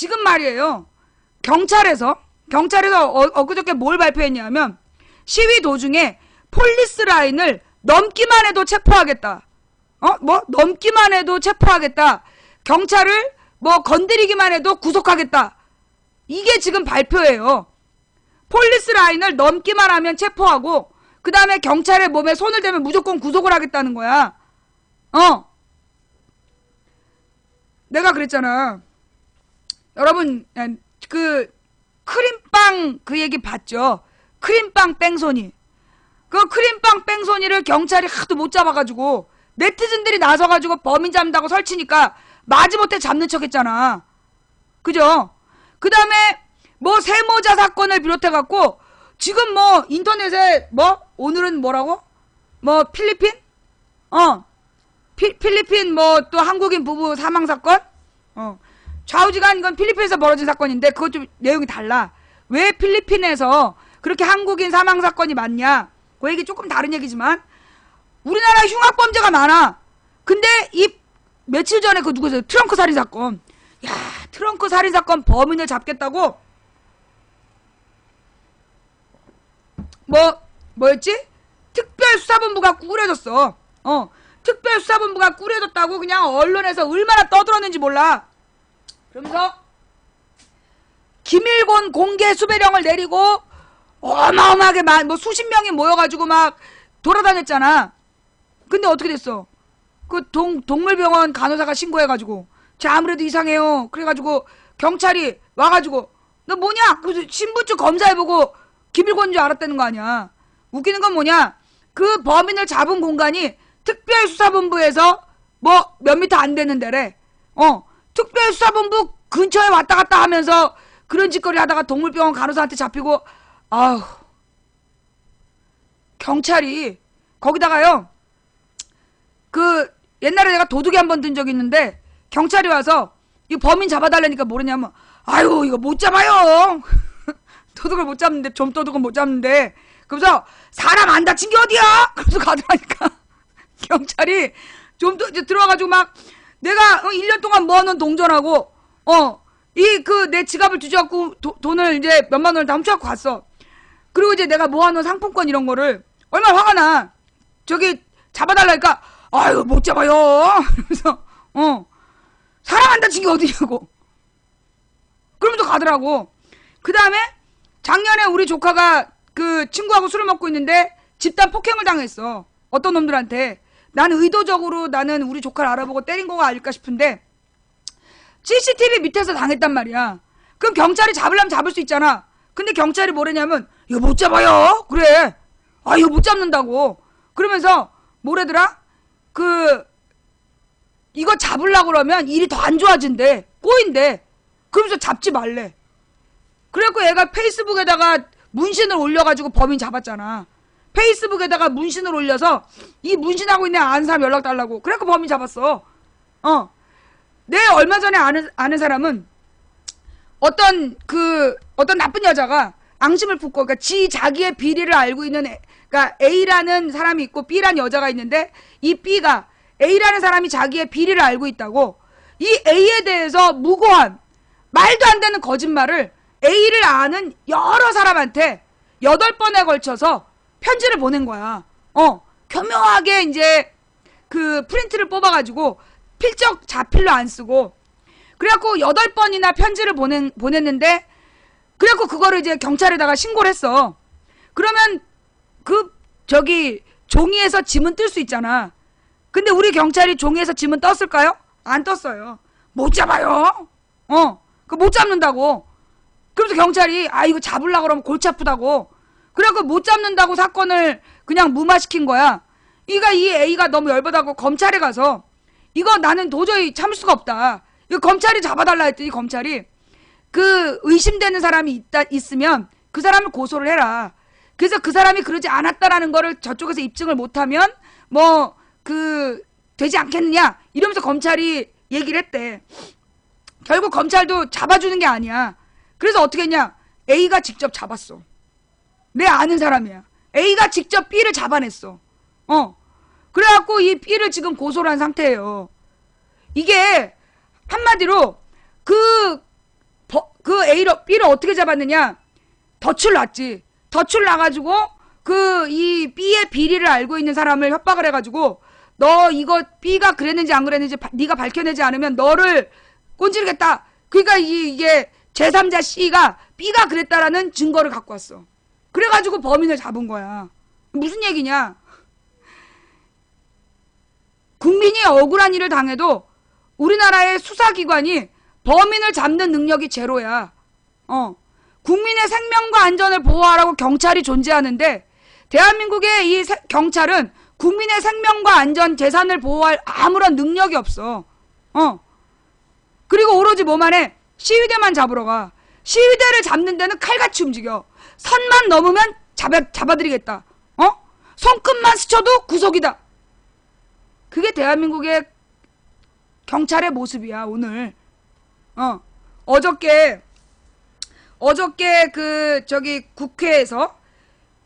지금 말이에요. 경찰에서 엊그저께 뭘 발표했냐면 시위 도중에 폴리스 라인을 넘기만 해도 체포하겠다. 넘기만 해도 체포하겠다. 경찰을 건드리기만 해도 구속하겠다. 이게 지금 발표예요. 폴리스 라인을 넘기만 하면 체포하고 그 다음에 경찰의 몸에 손을 대면 무조건 구속을 하겠다는 거야. 내가 그랬잖아. 여러분 그 크림빵 그 얘기 봤죠? 크림빵 뺑소니. 그 크림빵 뺑소니를 경찰이 하도 못 잡아가지고 네티즌들이 나서가지고 범인 잡는다고 설치니까 마지못해 잡는 척 했잖아. 그죠? 그 다음에 세모자 사건을 비롯해갖고 지금 인터넷에 오늘은 뭐라고? 필리핀? 필리핀 또 한국인 부부 사망 사건? 좌우지간 이건 필리핀에서 벌어진 사건인데 그것 좀 내용이 달라. 왜 필리핀에서 그렇게 한국인 사망 사건이 많냐? 그 얘기 조금 다른 얘기지만 우리나라 흉악범죄가 많아. 근데 이 며칠 전에 그 누구세요? 트렁크 살인 사건. 야, 트렁크 살인 사건 범인을 잡겠다고 뭐였지? 특별수사본부가 꾸려졌어. 특별수사본부가 꾸려졌다고 그냥 언론에서 얼마나 떠들었는지 몰라. 그러면서 김일곤 공개 수배령을 내리고 어마어마하게 수십 명이 모여가지고 막 돌아다녔잖아. 근데 어떻게 됐어? 그 동물병원 간호사가 신고해가지고 아무래도 이상해요. 그래가지고 경찰이 와가지고 너 뭐냐? 그래서 신분증 검사해보고 김일곤인 줄 알았다는 거 아니야. 웃기는 건 뭐냐? 그 범인을 잡은 공간이 특별수사본부에서 몇 미터 안 되는 데래. 특별수사본부 근처에 왔다 갔다 하면서 그런 짓거리 하다가 동물병원 간호사한테 잡히고 아우 경찰이 거기다가요 옛날에 내가 도둑이 한번 든 적이 있는데 경찰이 와서 이 범인 잡아달라니까 뭐랬냐면 아유 이거 못 잡아요. 도둑을 못 잡는데 좀도둑은 못 잡는데 그러면서 사람 안 다친 게 어디야? 그러면서 가더라니까. 경찰이 좀 들어와가지고 막 내가 1년 동안 모아놓은 동전하고 내 지갑을 뒤져갖고 돈을 이제 몇만 원을 다 훔쳐갖고 갔어. 그리고 이제 내가 모아놓은 상품권 이런 거를 얼마나 화가 나. 저기 잡아달라니까 아유 못 잡아요. 그래서 사람 안 다친 게 어디냐고. 그러면서 가더라고. 그 다음에 작년에 우리 조카가 그 친구하고 술을 먹고 있는데 집단 폭행을 당했어. 어떤 놈들한테. 나는 의도적으로 나는 우리 조카를 알아보고 때린 거가 아닐까 싶은데 CCTV 밑에서 당했단 말이야. 그럼 경찰이 잡으려면 잡을 수 있잖아. 근데 경찰이 뭐랬냐면 이거 못 잡아요. 그래. 이거 못 잡는다고. 그러면서 뭐래더라? 이거 잡으려고 그러면 일이 더 안 좋아진대. 꼬인대. 그러면서 잡지 말래. 그래갖고 얘가 페이스북에다가 문신을 올려가지고 범인 잡았잖아. 페이스북에다가 문신을 올려서 이 문신하고 있는 아는 사람 연락 달라고. 그래갖고 범인 잡았어. 내 얼마 전에 아는 사람은 어떤 나쁜 여자가 앙심을 품고 그러니까 자기의 비리를 알고 있는 그러니까 A라는 사람이 있고 B라는 여자가 있는데 이 B가 A라는 사람이 자기의 비리를 알고 있다고 이 A에 대해서 무고한 말도 안 되는 거짓말을 A를 아는 여러 사람한테 8번에 걸쳐서 편지를 보낸 거야. 교묘하게 이제 그 프린트를 뽑아가지고 필적 자필로 안 쓰고 그래갖고 8번이나 편지를 보냈는데 그래갖고 그거를 이제 경찰에다가 신고를 했어. 그러면 종이에서 지문 뜰 수 있잖아. 근데 우리 경찰이 종이에서 지문 떴을까요? 안 떴어요. 못 잡아요. 그거 못 잡는다고. 그래서 경찰이 이거 잡으려고 그러면 골치 아프다고. 그래갖고 못 잡는다고 사건을 그냥 무마시킨 거야. 이 A가 너무 열받아갖고 검찰에 가서 이거 나는 도저히 참을 수가 없다. 이거 검찰이 잡아달라 했더니 검찰이 의심되는 사람이 있으면 그 사람을 고소를 해라. 그래서 그 사람이 그러지 않았다라는 거를 저쪽에서 입증을 못하면 되지 않겠느냐 이러면서 검찰이 얘기를 했대. 결국 검찰도 잡아주는 게 아니야. 그래서 어떻게 했냐? A가 직접 잡았어. 내 아는 사람이야. A가 직접 B를 잡아냈어. 그래갖고 이 B를 지금 고소를 한 상태예요. 이게 한마디로 B를 어떻게 잡았느냐? 덫을 놨지. 덫을 놔가지고 이 B의 비리를 알고 있는 사람을 협박을 해가지고 너 이거 B가 그랬는지 안 그랬는지 네가 밝혀내지 않으면 너를 꼰지르겠다. 그러니까 이게 제3자 C가 B가 그랬다라는 증거를 갖고 왔어. 그래가지고 범인을 잡은 거야. 무슨 얘기냐? 국민이 억울한 일을 당해도 우리나라의 수사기관이 범인을 잡는 능력이 제로야. 국민의 생명과 안전을 보호하라고 경찰이 존재하는데 대한민국의 이 경찰은 국민의 생명과 안전, 재산을 보호할 아무런 능력이 없어. 그리고 오로지 뭐만 해? 시위대만 잡으러 가. 시위대를 잡는 데는 칼같이 움직여. 선만 넘으면 잡아드리겠다. 손끝만 스쳐도 구속이다. 그게 대한민국의 경찰의 모습이야, 오늘. 어저께 국회에서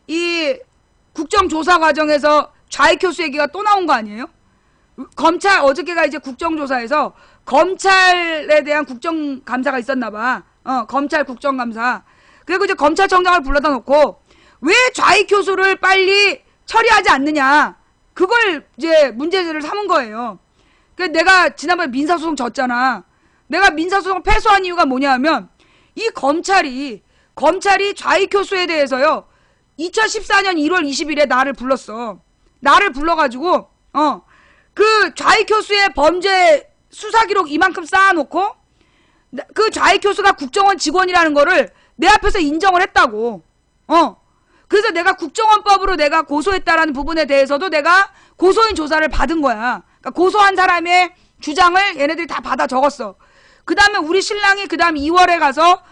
이 국정조사 과정에서 좌익교수 얘기가 또 나온 거 아니에요? 어저께가 이제 국정조사에서 검찰에 대한 국정감사가 있었나봐. 검찰 국정감사. 그리고 이제 검찰청장을 불러다 놓고 왜 좌익교수를 빨리 처리하지 않느냐. 그걸 이제 문제를 삼은 거예요. 그러니까 내가 지난번에 민사소송 졌잖아. 내가 민사소송 패소한 이유가 뭐냐 하면 이 검찰이 좌익교수에 대해서요. 2014년 1월 20일에 나를 불렀어. 나를 불러가지고 그 좌익교수의 범죄 수사기록 이만큼 쌓아놓고 그 좌익교수가 국정원 직원이라는 거를 내 앞에서 인정을 했다고. 그래서 내가 국정원법으로 내가 고소했다라는 부분에 대해서도 내가 고소인 조사를 받은 거야. 그러니까 고소한 사람의 주장을 얘네들이 다 받아 적었어. 그 다음에 우리 신랑이 그 다음 2월에 가서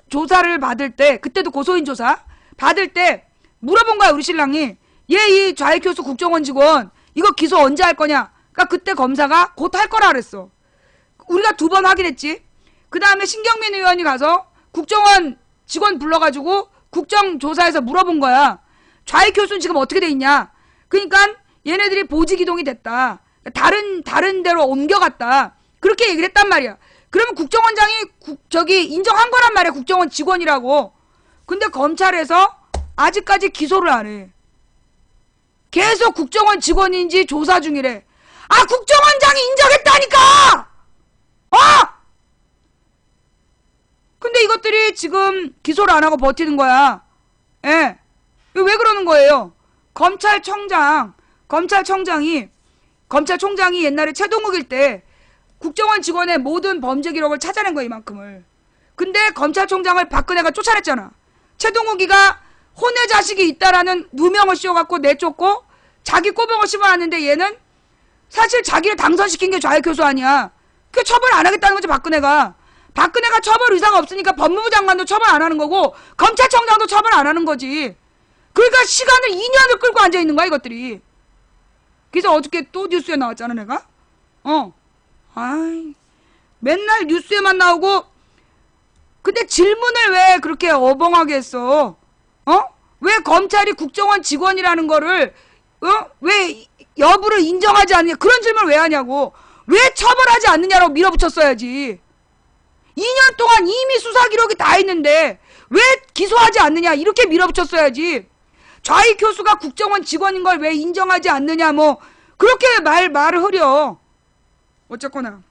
조사를 받을 때, 그때도 고소인 조사 받을 때 물어본 거야, 우리 신랑이. 얘 이 좌익교수 국정원 직원 이거 기소 언제 할 거냐? 그러니까 그때 검사가 곧 할 거라 그랬어. 우리가 2번 확인했지. 그 다음에 신경민 의원이 가서 국정원 직원 불러가지고 국정조사에서 물어본 거야. 좌익교수는 지금 어떻게 돼 있냐? 그러니까 얘네들이 보직이동이 됐다. 다른 데로 옮겨갔다. 그렇게 얘기를 했단 말이야. 그러면 국정원장이 인정한 거란 말이야. 국정원 직원이라고. 근데 검찰에서 아직까지 기소를 안 해. 계속 국정원 직원인지 조사 중이래. 아, 국정원장이 인정했다니까! 근데 이것들이 지금 기소를 안 하고 버티는 거야. 예. 왜 그러는 거예요? 검찰총장이 옛날에 최동욱일 때 국정원 직원의 모든 범죄 기록을 찾아낸 거야, 이만큼을. 근데 검찰총장을 박근혜가 쫓아냈잖아. 최동욱이가 혼외 자식이 있다라는 누명을 씌워갖고 내쫓고 자기 꼬봉을 씹어놨는데 얘는 사실 자기를 당선시킨 게 좌익교수 아니야. 그 처벌 안 하겠다는 거지, 박근혜가 처벌 의사가 없으니까 법무부 장관도 처벌 안 하는 거고 검찰청장도 처벌 안 하는 거지. 그러니까 시간을 2년을 끌고 앉아있는 거야, 이것들이. 그래서 어저께 또 뉴스에 나왔잖아, 내가. 맨날 뉴스에만 나오고. 근데 질문을 왜 그렇게 어벙하게 했어? 왜 검찰이 국정원 직원이라는 거를 왜 여부를 인정하지 않느냐, 그런 질문을 왜 하냐고. 왜 처벌하지 않느냐라고 밀어붙였어야지. 2년 동안 이미 수사 기록이 다 있는데 왜 기소하지 않느냐, 이렇게 밀어붙였어야지. 좌익교수가 국정원 직원인 걸 왜 인정하지 않느냐, 뭐 그렇게 말을 흐려. 어쨌거나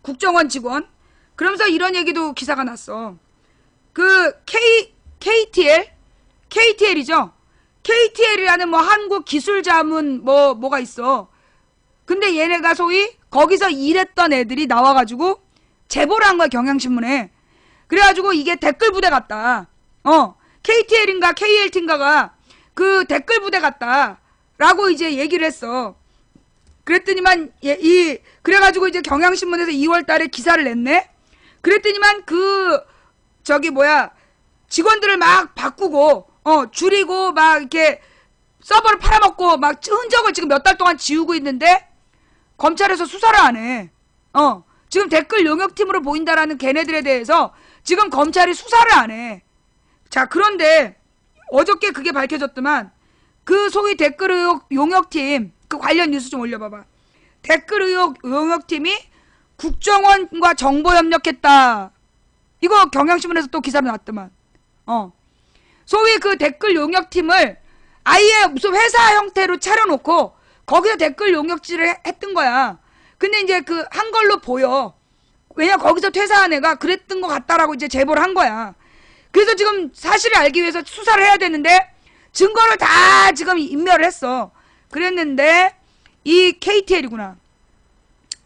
국정원 직원. 그러면서 이런 얘기도 기사가 났어. 그 KTL이죠. KTL이라는 뭐 한국기술자문 뭐가 있어. 근데 얘네가 소위 거기서 일했던 애들이 나와가지고 제보를 한 거야, 경향신문에. 그래가지고 이게 댓글 부대 같다. KTL인가 KLT인가가 그 댓글 부대 같다 라고 이제 얘기를 했어. 그랬더니만 그래가지고 이제 경향신문에서 2월달에 기사를 냈네. 그랬더니만 직원들을 막 바꾸고 줄이고 막 이렇게 서버를 팔아먹고 막 흔적을 지금 몇 달 동안 지우고 있는데 검찰에서 수사를 안 해. 지금 댓글 용역팀으로 보인다라는 걔네들에 대해서 지금 검찰이 수사를 안 해. 자, 그런데 어저께 그게 밝혀졌더만 그 소위 댓글 의혹 용역팀 그 관련 뉴스 좀 올려봐봐. 댓글 의혹 용역팀이 국정원과 정보 협력했다. 이거 경향신문에서 또 기사로 나왔더만. 소위 그 댓글 용역팀을 아예 무슨 회사 형태로 차려놓고 거기서 댓글 용역질을 했던 거야. 근데 이제 그 한 걸로 보여. 왜냐 거기서 퇴사한 애가 그랬던 것 같다라고 이제 제보를 한 거야. 그래서 지금 사실을 알기 위해서 수사를 해야 되는데 증거를 다 지금 인멸을 했어. 그랬는데 이 KTL이구나.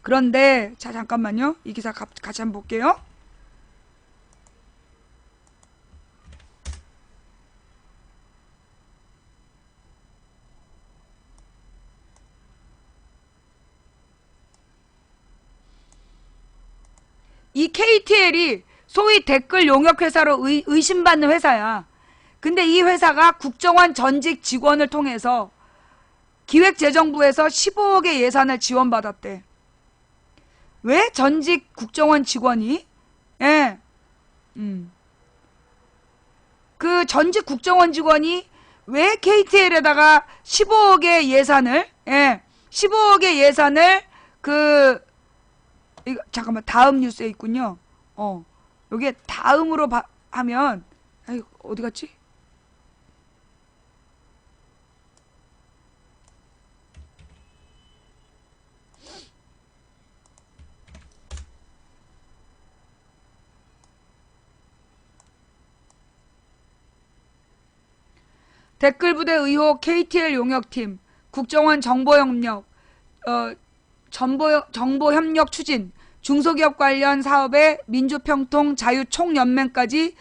그런데 자 잠깐만요. 이 기사 같이 한번 볼게요. 이 KTL이 소위 댓글 용역 회사로 의심받는 회사야. 근데 이 회사가 국정원 전직 직원을 통해서 기획재정부에서 15억의 예산을 지원받았대. 왜 전직 국정원 직원이? 예. 그 전직 국정원 직원이 왜 KTL에다가 15억의 예산을, 15억의 예산을 이거 잠깐만 다음 뉴스에 있군요. 여기에 다음으로 하면 어디 갔지? 댓글부대 의혹 KTL 용역팀 국정원 정보협력 정보협력 추진 중소기업 관련 사업에 민주평통 자유총연맹까지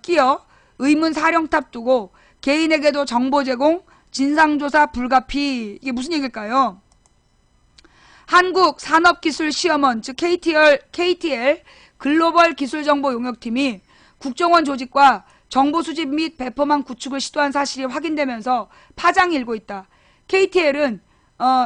끼어 의문 사령탑 두고 개인에게도 정보 제공 진상조사 불가피. 이게 무슨 얘기일까요? 한국산업기술시험원 즉 KTL 글로벌 기술정보용역팀이 국정원 조직과 정보 수집 및 배포망 구축을 시도한 사실이 확인되면서 파장이 일고 있다. KTL은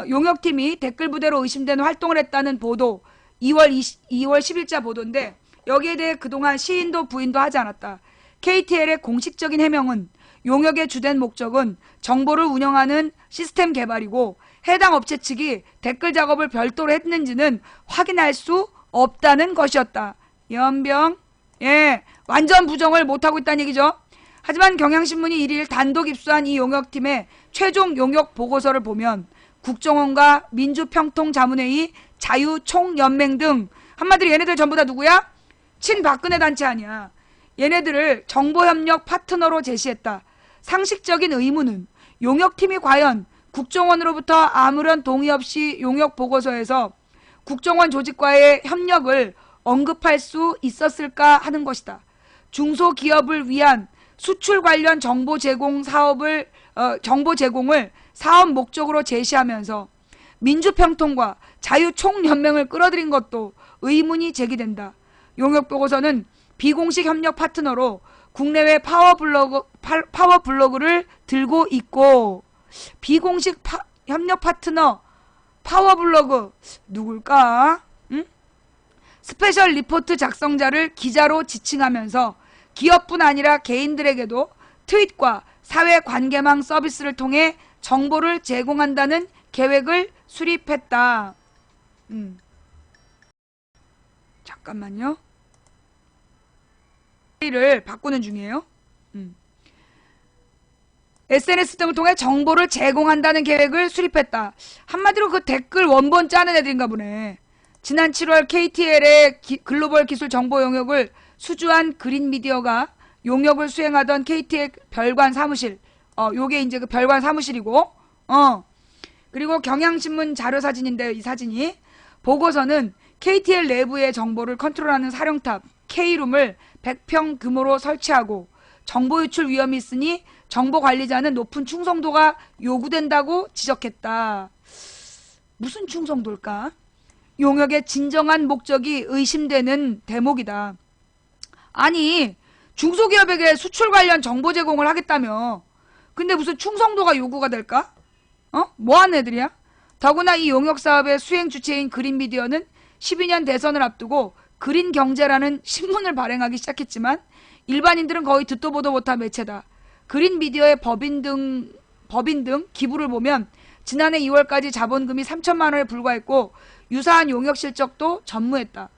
용역팀이 댓글부대로 의심되는 활동을 했다는 보도 2월 10일자 보도인데 여기에 대해 그동안 시인도 부인도 하지 않았다. KTL의 공식적인 해명은 용역의 주된 목적은 정보를 운영하는 시스템 개발이고 해당 업체 측이 댓글 작업을 별도로 했는지는 확인할 수 없다는 것이었다. 연병 완전 부정을 못하고 있다는 얘기죠. 하지만 경향신문이 1일 단독 입수한 이 용역팀의 최종 용역 보고서를 보면 국정원과 민주평통자문회의 자유총연맹 등 한마디로 얘네들 전부 다 누구야? 친박근혜 단체 아니야. 얘네들을 정보협력 파트너로 제시했다. 상식적인 의문은 용역팀이 과연 국정원으로부터 아무런 동의 없이 용역 보고서에서 국정원 조직과의 협력을 언급할 수 있었을까 하는 것이다. 중소기업을 위한 수출 관련 정보 제공을 사업 목적으로 제시하면서 민주평통과 자유총연맹을 끌어들인 것도 의문이 제기된다. 용역보고서는 비공식 협력 파트너로 국내외 파워블로그를 들고 있고 비공식 협력 파트너 파워블로그 누굴까? 스페셜 리포트 작성자를 기자로 지칭하면서 기업뿐 아니라 개인들에게도 트윗과 사회관계망 서비스를 통해 정보를 제공한다는 계획을 수립했다. 잠깐만요. 를 바꾸는 중이에요. SNS 등을 통해 정보를 제공한다는 계획을 수립했다. 한마디로 그 댓글 원본 짜는 애들인가 보네. 지난 7월 KTL의 글로벌 기술 정보 용역을 수주한 그린미디어가 용역을 수행하던 KTL 별관 사무실. 요게 이제 그 별관 사무실이고, 그리고 경향신문 자료사진인데 이 사진이 보고서는 KTL 내부의 정보를 컨트롤하는 사령탑 K룸을 100평 규모로 설치하고 정보 유출 위험이 있으니 정보 관리자는 높은 충성도가 요구된다고 지적했다. 무슨 충성도일까? 용역의 진정한 목적이 의심되는 대목이다. 아니 중소기업에게 수출 관련 정보 제공을 하겠다며 근데 무슨 충성도가 요구가 될까? 뭐하는 애들이야? 더구나 이 용역사업의 수행 주체인 그린미디어는 12년 대선을 앞두고 그린경제라는 신문을 발행하기 시작했지만 일반인들은 거의 듣도 보도 못한 매체다. 그린미디어의 법인 등 기부를 보면 지난해 2월까지 자본금이 3천만 원에 불과했고 유사한 용역 실적도 전무했다.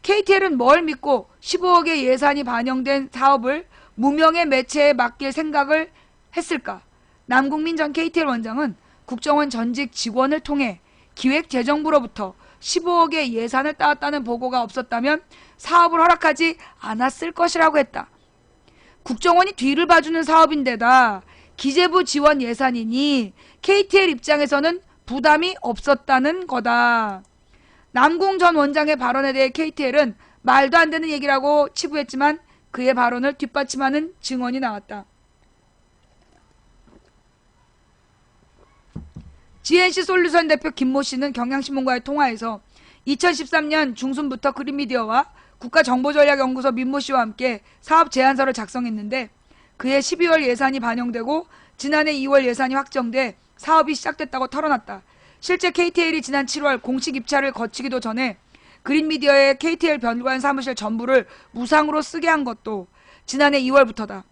KTL은 뭘 믿고 15억의 예산이 반영된 사업을 무명의 매체에 맡길 생각을 했을까? 남국민 전 KTL 원장은 국정원 전직 직원을 통해 기획재정부로부터 15억의 예산을 따왔다는 보고가 없었다면 사업을 허락하지 않았을 것이라고 했다. 국정원이 뒤를 봐주는 사업인데다 기재부 지원 예산이니 KTL 입장에서는 부담이 없었다는 거다. 남궁 전 원장의 발언에 대해 KTL은 말도 안 되는 얘기라고 치부했지만 그의 발언을 뒷받침하는 증언이 나왔다. GNC 솔루션 대표 김모 씨는 경향신문과의 통화에서 2013년 중순부터 그린미디어와 국가정보전략연구소 민모 씨와 함께 사업 제안서를 작성했는데 그해 12월 예산이 반영되고 지난해 2월 예산이 확정돼 사업이 시작됐다고 털어놨다. 실제 KTL이 지난 7월 공식 입찰을 거치기도 전에 그린미디어의 KTL 변관 사무실 전부를 무상으로 쓰게 한 것도 지난해 2월부터다.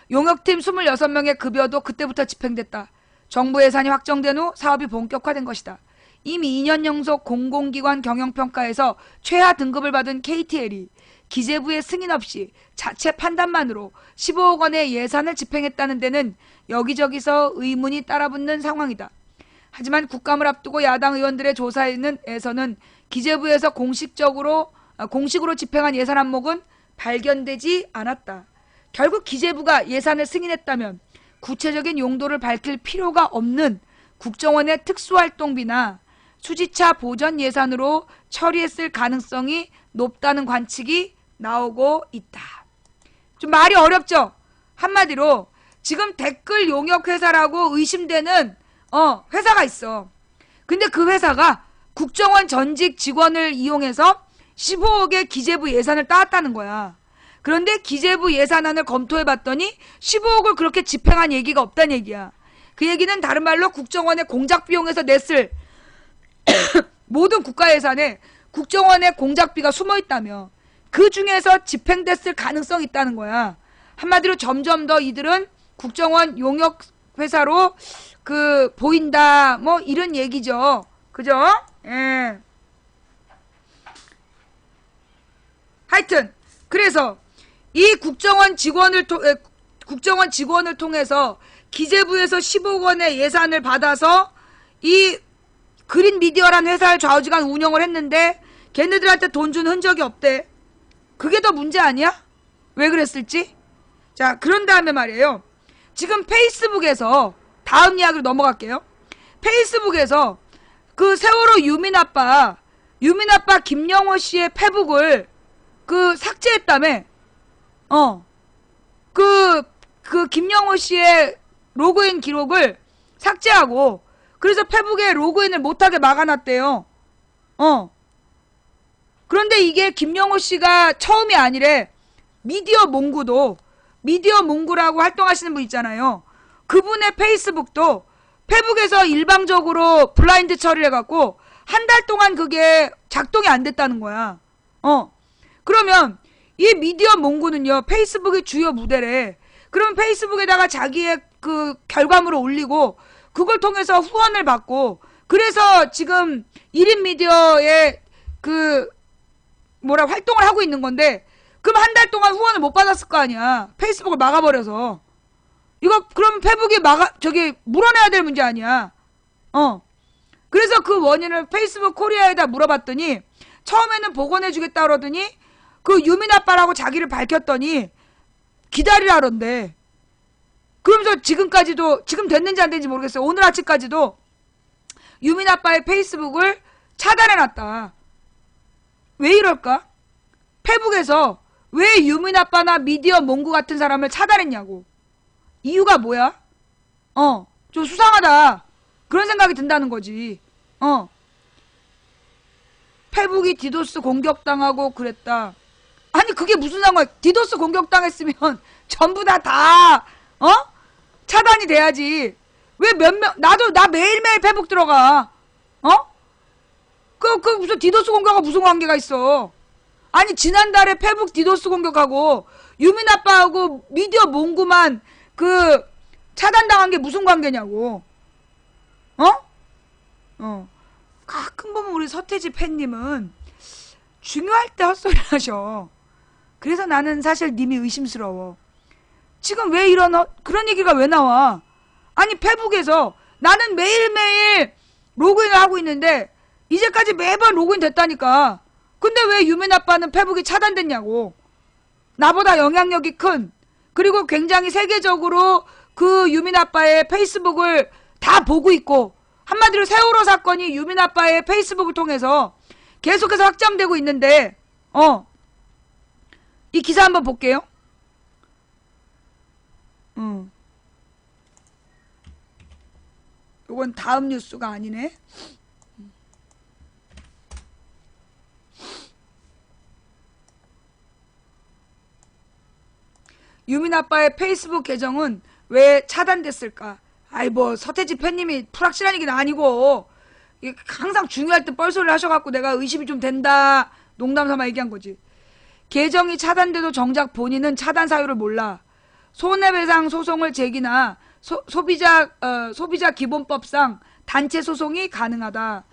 용역팀 26명의 급여도 그때부터 집행됐다. 정부 예산이 확정된 후 사업이 본격화된 것이다. 이미 2년 연속 공공기관 경영평가에서 최하 등급을 받은 KTL이 기재부의 승인 없이 자체 판단만으로 15억 원의 예산을 집행했다는 데는 여기저기서 의문이 따라붙는 상황이다. 하지만 국감을 앞두고 야당 의원들의 조사에서는 기재부에서 공식으로 집행한 예산 항목은 발견되지 않았다. 결국 기재부가 예산을 승인했다면 구체적인 용도를 밝힐 필요가 없는 국정원의 특수활동비나 수지차 보전 예산으로 처리했을 가능성이 높다는 관측이 나오고 있다. 좀 말이 어렵죠? 한마디로 지금 댓글 용역 회사라고 의심되는 회사가 있어. 근데 그 회사가 국정원 전직 직원을 이용해서 15억의 기재부 예산을 따왔다는 거야. 그런데 기재부 예산안을 검토해봤더니 15억을 그렇게 집행한 얘기가 없다는 얘기야. 그 얘기는 다른 말로 국정원의 공작 비용에서 냈을 모든 국가 예산에 국정원의 공작비가 숨어있다며 그 중에서 집행됐을 가능성이 있다는 거야. 한마디로 점점 더 이들은 국정원 용역 회사로 보인다 뭐 이런 얘기죠. 그죠? 예. 하여튼 그래서 이 국정원 직원을 통해서 기재부에서 15억 원의 예산을 받아서 이 그린미디어라는 회사를 좌우지간 운영을 했는데 걔네들한테 돈 준 흔적이 없대. 그게 더 문제 아니야? 왜 그랬을지? 자, 그런 다음에 말이에요. 지금 페이스북에서 다음 이야기로 넘어갈게요. 페이스북에서 그 세월호 유민아빠 김영호 씨의 페북을 삭제했다며. 그 김영호 씨의 로그인 기록을 삭제하고 그래서 페북에 로그인을 못하게 막아놨대요. 그런데 이게 김영호 씨가 처음이 아니래. 미디어 몽구라고 활동하시는 분 있잖아요. 그분의 페이스북도 페북에서 일방적으로 블라인드 처리를 해갖고 한 달 동안 그게 작동이 안 됐다는 거야. 그러면 이 미디어 몽구는요, 페이스북이 주요 무대래. 그럼 페이스북에다가 자기의 그 결과물을 올리고 그걸 통해서 후원을 받고 그래서 지금 1인 미디어에 활동을 하고 있는 건데 그럼 한 달 동안 후원을 못 받았을 거 아니야. 페이스북을 막아버려서. 이거 그럼 페북이 물어내야 될 문제 아니야. 그래서 그 원인을 페이스북 코리아에다 물어봤더니 처음에는 복원해주겠다 그러더니 그 유민아빠라고 자기를 밝혔더니 기다리라던데. 그러면서 지금 됐는지 안 됐는지 모르겠어요. 오늘 아침까지도 유민아빠의 페이스북을 차단해놨다. 왜 이럴까? 페북에서 왜 유민아빠나 미디어 몽구 같은 사람을 차단했냐고. 이유가 뭐야? 좀 수상하다. 그런 생각이 든다는 거지. 페북이 디도스 공격당하고 그랬다. 아니 그게 무슨 상관이야. 디도스 공격당했으면 전부 다 차단이 돼야지. 왜 나 매일매일 페북 들어가. 그 무슨 디도스 공격하고 무슨 관계가 있어. 아니 지난달에 페북 디도스 공격하고 유민아빠하고 미디어 몽구만 차단당한 게 무슨 관계냐고. 가끔 보면 우리 서태지 팬님은 중요할 때 헛소리를 하셔. 그래서 나는 사실 님이 의심스러워. 지금 왜 그런 얘기가 왜 나와? 아니 페북에서 나는 매일매일 로그인을 하고 있는데 이제까지 매번 로그인 됐다니까. 근데 왜 유민 아빠는 페북이 차단됐냐고. 나보다 영향력이 큰, 그리고 굉장히 세계적으로 그 유민 아빠의 페이스북을 다 보고 있고, 한마디로 세월호 사건이 유민 아빠의 페이스북을 통해서 계속해서 확장되고 있는데, 이 기사 한번 볼게요. 이건 다음 뉴스가 아니네. 유민 아빠의 페이스북 계정은 왜 차단됐을까? 아이 뭐 서태지 팬님이 풀확실한 얘기는 아니고 이게 항상 중요할 때 뻘소리를 하셔갖고 내가 의심이 좀 된다 농담삼아 얘기한 거지. 계정이 차단돼도 정작 본인은 차단 사유를 몰라. 손해배상 소송을 제기나 소비자 기본법상 단체 소송이 가능하다.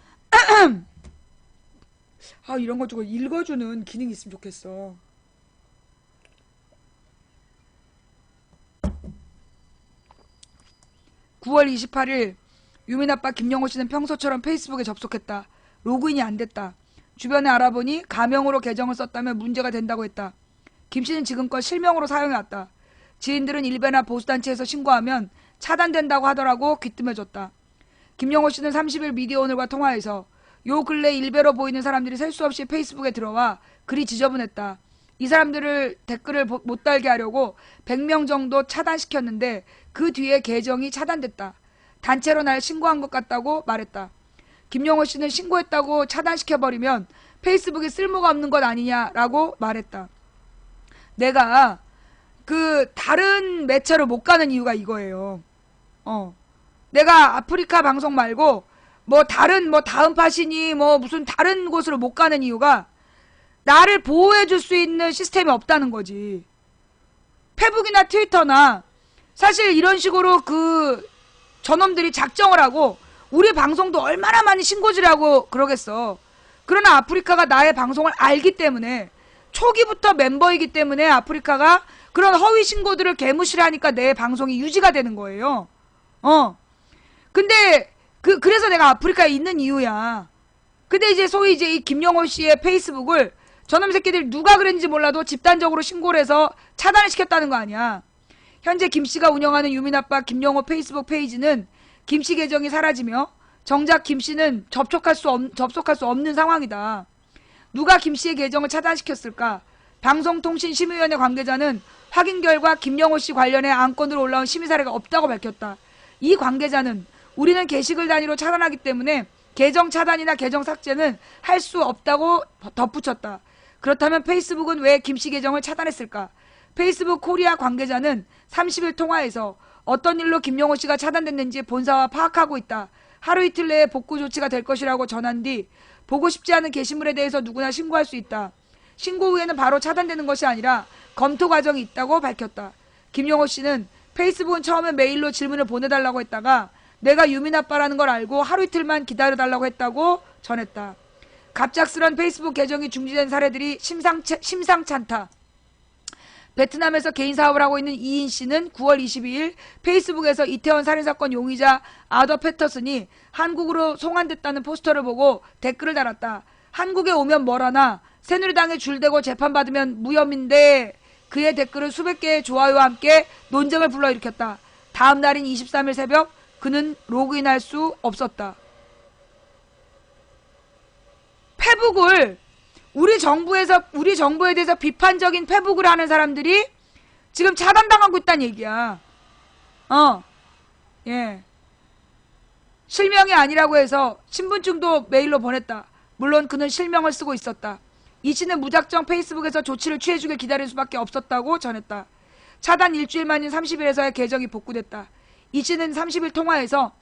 아 이런 거 좀 읽어주는 기능이 있으면 좋겠어. (9월 28일) 유민 아빠 김영호 씨는 평소처럼 페이스북에 접속했다. 로그인이 안 됐다. 주변에 알아보니 가명으로 계정을 썼다며 문제가 된다고 했다. 김 씨는 지금껏 실명으로 사용해왔다. 지인들은 일베나 보수단체에서 신고하면 차단된다고 하더라고 귀뜸해줬다. 김영호 씨는 30일 미디어오늘과 통화에서 요 근래 일베로 보이는 사람들이 셀 수 없이 페이스북에 들어와 글이 지저분했다. 이 사람들을 댓글을 못 달게 하려고 100명 정도 차단시켰는데 그 뒤에 계정이 차단됐다. 단체로 날 신고한 것 같다고 말했다. 김영호 씨는 신고했다고 차단시켜버리면 페이스북에 쓸모가 없는 것 아니냐라고 말했다. 내가 그 다른 매체로 못 가는 이유가 이거예요. 내가 아프리카 방송 말고 다른 다음 파신이 무슨 다른 곳으로 못 가는 이유가 나를 보호해줄 수 있는 시스템이 없다는 거지. 페북이나 트위터나 사실 이런 식으로 그 저놈들이 작정을 하고 우리 방송도 얼마나 많이 신고질하고 그러겠어. 그러나 아프리카가 나의 방송을 알기 때문에 초기부터 멤버이기 때문에 아프리카가 그런 허위 신고들을 개무시하니까 내 방송이 유지가 되는 거예요. 근데 그래서 내가 아프리카에 있는 이유야. 근데 이제 소위 이 김영호 씨의 페이스북을 저놈 새끼들 누가 그랬는지 몰라도 집단적으로 신고를 해서 차단을 시켰다는 거 아니야. 현재 김씨가 운영하는 유민아빠 김영호 페이스북 페이지는 김씨 계정이 사라지며 정작 김씨는 접속할 수 없는 상황이다. 누가 김씨의 계정을 차단시켰을까? 방송통신심의위원회 관계자는 확인 결과 김영호 씨 관련해 안건으로 올라온 심의 사례가 없다고 밝혔다. 이 관계자는 우리는 게시글 단위로 차단하기 때문에 계정 차단이나 계정 삭제는 할 수 없다고 덧붙였다. 그렇다면 페이스북은 왜 김씨 계정을 차단했을까? 페이스북 코리아 관계자는 30일 통화에서 어떤 일로 김영호 씨가 차단됐는지 본사와 파악하고 있다. 하루 이틀 내에 복구 조치가 될 것이라고 전한 뒤 보고 싶지 않은 게시물에 대해서 누구나 신고할 수 있다. 신고 후에는 바로 차단되는 것이 아니라 검토 과정이 있다고 밝혔다. 김영호 씨는 페이스북은 처음에 메일로 질문을 보내달라고 했다가 내가 유민아빠라는 걸 알고 하루 이틀만 기다려달라고 했다고 전했다. 갑작스런 페이스북 계정이 중지된 사례들이 심상찮다. 베트남에서 개인 사업을 하고 있는 이인 씨는 9월 22일 페이스북에서 이태원 살인사건 용의자 아더 패터슨이 한국으로 송환됐다는 포스터를 보고 댓글을 달았다. 한국에 오면 뭐라나 새누리당에 줄대고 재판받으면 무혐의인데 그의 댓글은 수백 개의 좋아요와 함께 논쟁을 불러일으켰다. 다음 날인 23일 새벽 그는 로그인할 수 없었다. 페북을 우리 정부에 대해서 비판적인 페북을 하는 사람들이 지금 차단당하고 있다는 얘기야. 예. 실명이 아니라고 해서 신분증도 메일로 보냈다. 물론 그는 실명을 쓰고 있었다. 이 씨는 무작정 페이스북에서 조치를 취해주길 기다릴 수밖에 없었다고 전했다. 차단 일주일 만인 30일에서야 계정이 복구됐다. 이 씨는 30일 통화에서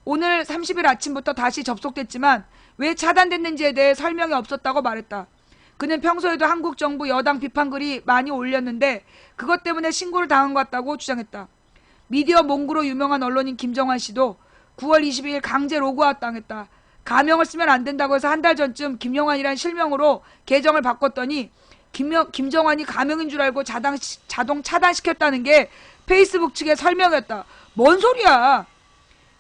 오늘 30일 아침부터 다시 접속됐지만 왜 차단됐는지에 대해 설명이 없었다고 말했다. 그는 평소에도 한국 정부 여당 비판글이 많이 올렸는데 그것 때문에 신고를 당한 것 같다고 주장했다. 미디어 몽구로 유명한 언론인 김정환 씨도 9월 22일 강제 로그아웃 당했다. 가명을 쓰면 안 된다고 해서 한 달 전쯤 김영환이란 실명으로 계정을 바꿨더니 김정환이 가명인 줄 알고 자동 차단시켰다는 게 페이스북 측의 설명이었다. 뭔 소리야.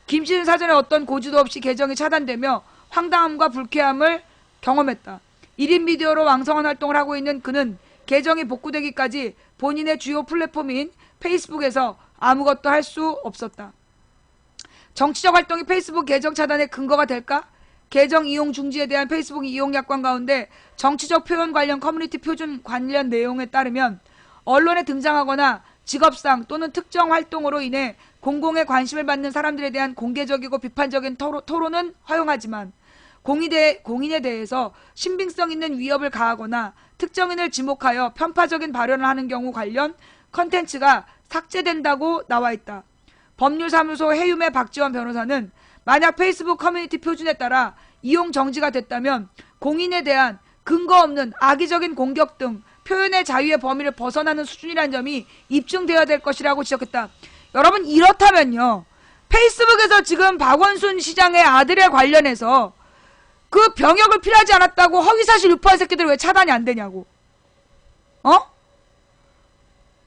김 씨는 사전에 어떤 고지도 없이 계정이 차단되며 황당함과 불쾌함을 경험했다. 1인 미디어로 왕성한 활동을 하고 있는 그는 계정이 복구되기까지 본인의 주요 플랫폼인 페이스북에서 아무것도 할 수 없었다. 정치적 활동이 페이스북 계정 차단의 근거가 될까? 계정 이용 중지에 대한 페이스북 이용 약관 가운데 정치적 표현 관련 커뮤니티 표준 관련 내용에 따르면 언론에 등장하거나 직업상 또는 특정 활동으로 인해 공공의 관심을 받는 사람들에 대한 공개적이고 비판적인 토론은 허용하지만 공인에 대해서 신빙성 있는 위협을 가하거나 특정인을 지목하여 편파적인 발언을 하는 경우 관련 컨텐츠가 삭제된다고 나와있다. 법률사무소 해움의 박지원 변호사는 만약 페이스북 커뮤니티 표준에 따라 이용 정지가 됐다면 공인에 대한 근거 없는 악의적인 공격 등 표현의 자유의 범위를 벗어나는 수준이라는 점이 입증되어야 될 것이라고 지적했다. 여러분, 이렇다면요, 페이스북에서 지금 박원순 시장의 아들에 관련해서 그 병역을 필요하지 않았다고 허위사실 유포한 새끼들 왜 차단이 안 되냐고.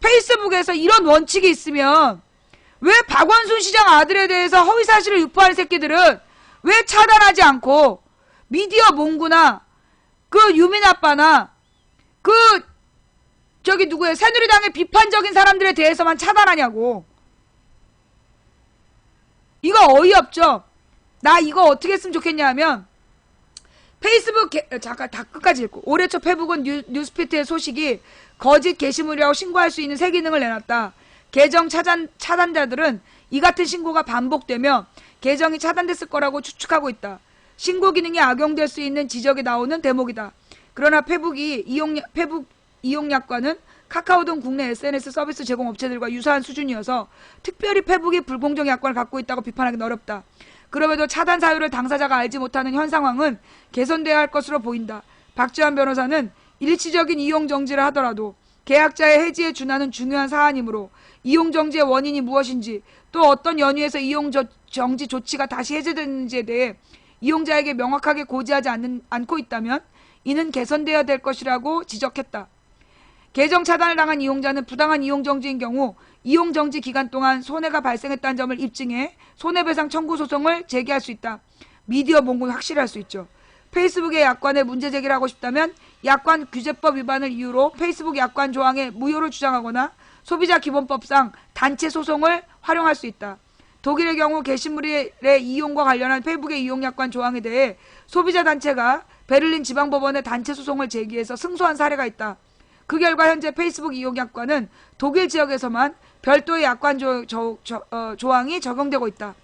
페이스북에서 이런 원칙이 있으면 왜 박원순 시장 아들에 대해서 허위사실을 유포하는 새끼들은 왜 차단하지 않고 미디어 몽구나 그 유민 아빠나 그 저기 누구야 새누리당의 비판적인 사람들에 대해서만 차단하냐고. 이거 어이없죠. 나 이거 어떻게 했으면 좋겠냐 하면 페이스북 잠깐 다 끝까지 읽고 올해 초 페북은 뉴스피트의 소식이 거짓 게시물이라고 신고할 수 있는 새 기능을 내놨다. 계정 차단자들은 이 같은 신고가 반복되며 계정이 차단됐을 거라고 추측하고 있다. 신고 기능이 악용될 수 있는 지적이 나오는 대목이다. 그러나 페북 이용 약관은 카카오 등 국내 SNS 서비스 제공 업체들과 유사한 수준이어서 특별히 페북이 불공정 약관을 갖고 있다고 비판하기는 어렵다. 그럼에도 차단 사유를 당사자가 알지 못하는 현 상황은 개선돼야 할 것으로 보인다. 박지원 변호사는 일시적인 이용 정지를 하더라도 계약자의 해지에 준하는 중요한 사안이므로 이용 정지의 원인이 무엇인지 또 어떤 연유에서 이용 정지 조치가 다시 해제되는지에 대해 이용자에게 명확하게 고지하지 않고 있다면 이는 개선되어야 될 것이라고 지적했다. 계정 차단을 당한 이용자는 부당한 이용 정지인 경우 이용 정지 기간 동안 손해가 발생했다는 점을 입증해 손해배상 청구 소송을 제기할 수 있다. 미디어 몽구는 확실히 할 수 있죠. 페이스북의 약관에 문제 제기를 하고 싶다면 약관 규제법 위반을 이유로 페이스북 약관 조항의 무효를 주장하거나 소비자 기본법상 단체 소송을 활용할 수 있다. 독일의 경우 게시물의 이용과 관련한 페이스북의 이용 약관 조항에 대해 소비자 단체가 베를린 지방법원에 단체 소송을 제기해서 승소한 사례가 있다. 그 결과 현재 페이스북 이용 약관은 독일 지역에서만 별도의 약관 조항이 적용되고 있다.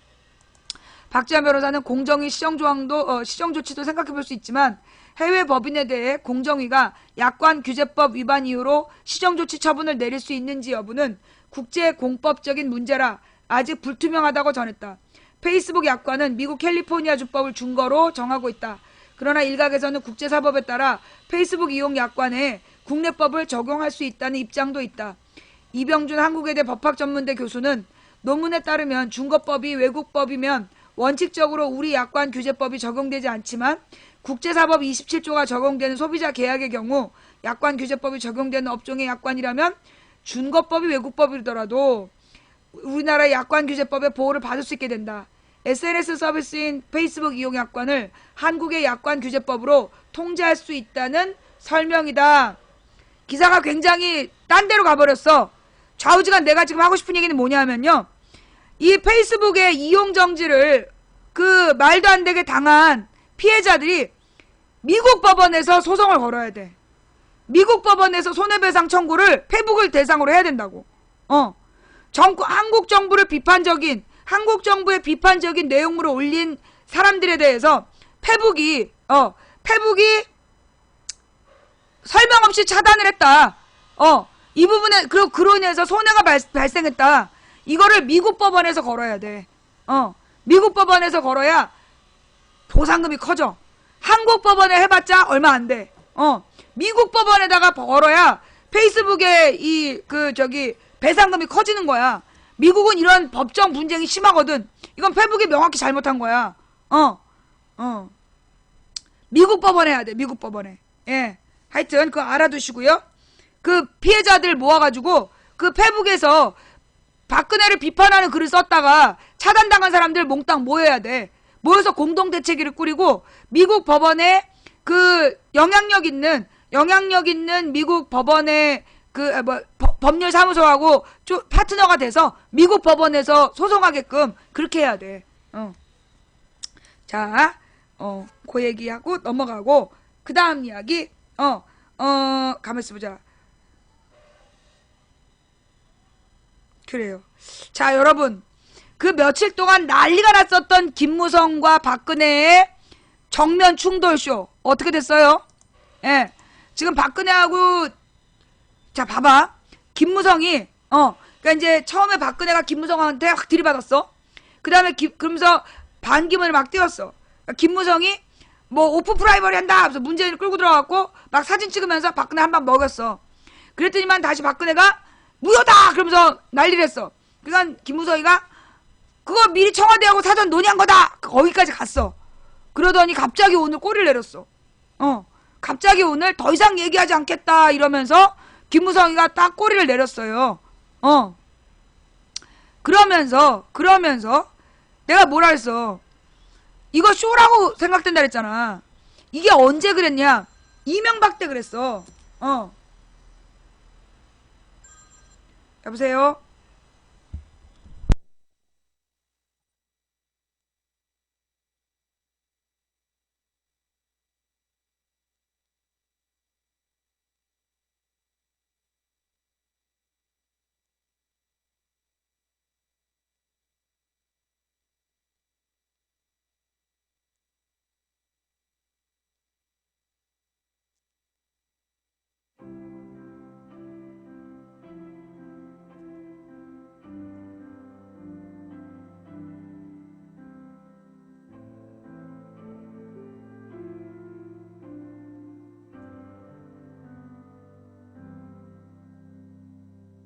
박지원 변호사는 공정위 시정 조치도 생각해볼 수 있지만 해외 법인에 대해 공정위가 약관 규제법 위반 이유로 시정 조치 처분을 내릴 수 있는지 여부는 국제 공법적인 문제라 아직 불투명하다고 전했다. 페이스북 약관은 미국 캘리포니아 주법을 준거로 정하고 있다. 그러나 일각에서는 국제사법에 따라 페이스북 이용 약관에 국내법을 적용할 수 있다는 입장도 있다. 이병준 한국외대 법학전문대 교수는 논문에 따르면 중거법이 외국법이면 원칙적으로 우리 약관 규제법이 적용되지 않지만 국제사법 27조가 적용되는 소비자 계약의 경우 약관 규제법이 적용되는 업종의 약관이라면 준거법이 외국법이더라도 우리나라 약관 규제법의 보호를 받을 수 있게 된다. SNS 서비스인 페이스북 이용 약관을 한국의 약관 규제법으로 통제할 수 있다는 설명이다. 기사가 굉장히 딴 데로 가버렸어. 좌우지간 내가 지금 하고 싶은 얘기는 뭐냐면요. 이 페이스북의 이용 정지를 그 말도 안 되게 당한 피해자들이 미국 법원에서 소송을 걸어야 돼. 미국 법원에서 손해배상 청구를 페북을 대상으로 해야 된다고. 한국 정부의 비판적인 내용물을 올린 사람들에 대해서 페북이 설명 없이 차단을 했다. 이 부분에 그로 인해서 손해가 발생했다. 이거를 미국 법원에서 걸어야 돼. 미국 법원에서 걸어야 보상금이 커져. 한국 법원에 해봤자 얼마 안 돼. 미국 법원에다가 걸어야 페이스북의 배상금이 커지는 거야. 미국은 이런 법정 분쟁이 심하거든. 이건 페북이 명확히 잘못한 거야. 어. 미국 법원에 해야 돼. 미국 법원에. 예. 하여튼 그거 알아두시고요. 그 피해자들 모아가지고 그 페북에서 박근혜를 비판하는 글을 썼다가 차단당한 사람들 몽땅 모여야 돼. 모여서 공동대책위를 꾸리고 미국 법원에 그 영향력 있는 미국 법원의 법률사무소하고 파트너가 돼서 미국 법원에서 소송하게끔 그렇게 해야 돼. 자, 그 얘기하고 넘어가고 그 다음 이야기 가만있어 보자. 그래요. 자, 여러분, 그 며칠 동안 난리가 났었던 김무성과 박근혜의 정면 충돌쇼 어떻게 됐어요? 예. 지금 박근혜하고 자, 봐봐. 김무성이 그러니까 이제 처음에 박근혜가 김무성한테 확 들이받았어. 그다음에 그러면서 반기문을 막 띄웠어. 그러니까 김무성이 뭐 오프 프라이머리 한다 하면서 문재인을 끌고 들어갔고 막 사진 찍으면서 박근혜 한 방 먹였어. 그랬더니만 다시 박근혜가 무효다 그러면서 난리를 했어. 그러니까 김무성이가 그거 미리 청와대하고 사전 논의한 거다 거기까지 갔어. 그러더니 갑자기 오늘 꼬리를 내렸어. 갑자기 오늘 더 이상 얘기하지 않겠다 이러면서 김무성이가 딱 꼬리를 내렸어요. 그러면서 내가 뭐라 했어. 이거 쇼라고 생각된다 그랬잖아. 이게 언제 그랬냐. 이명박 때 그랬어. 여보세요?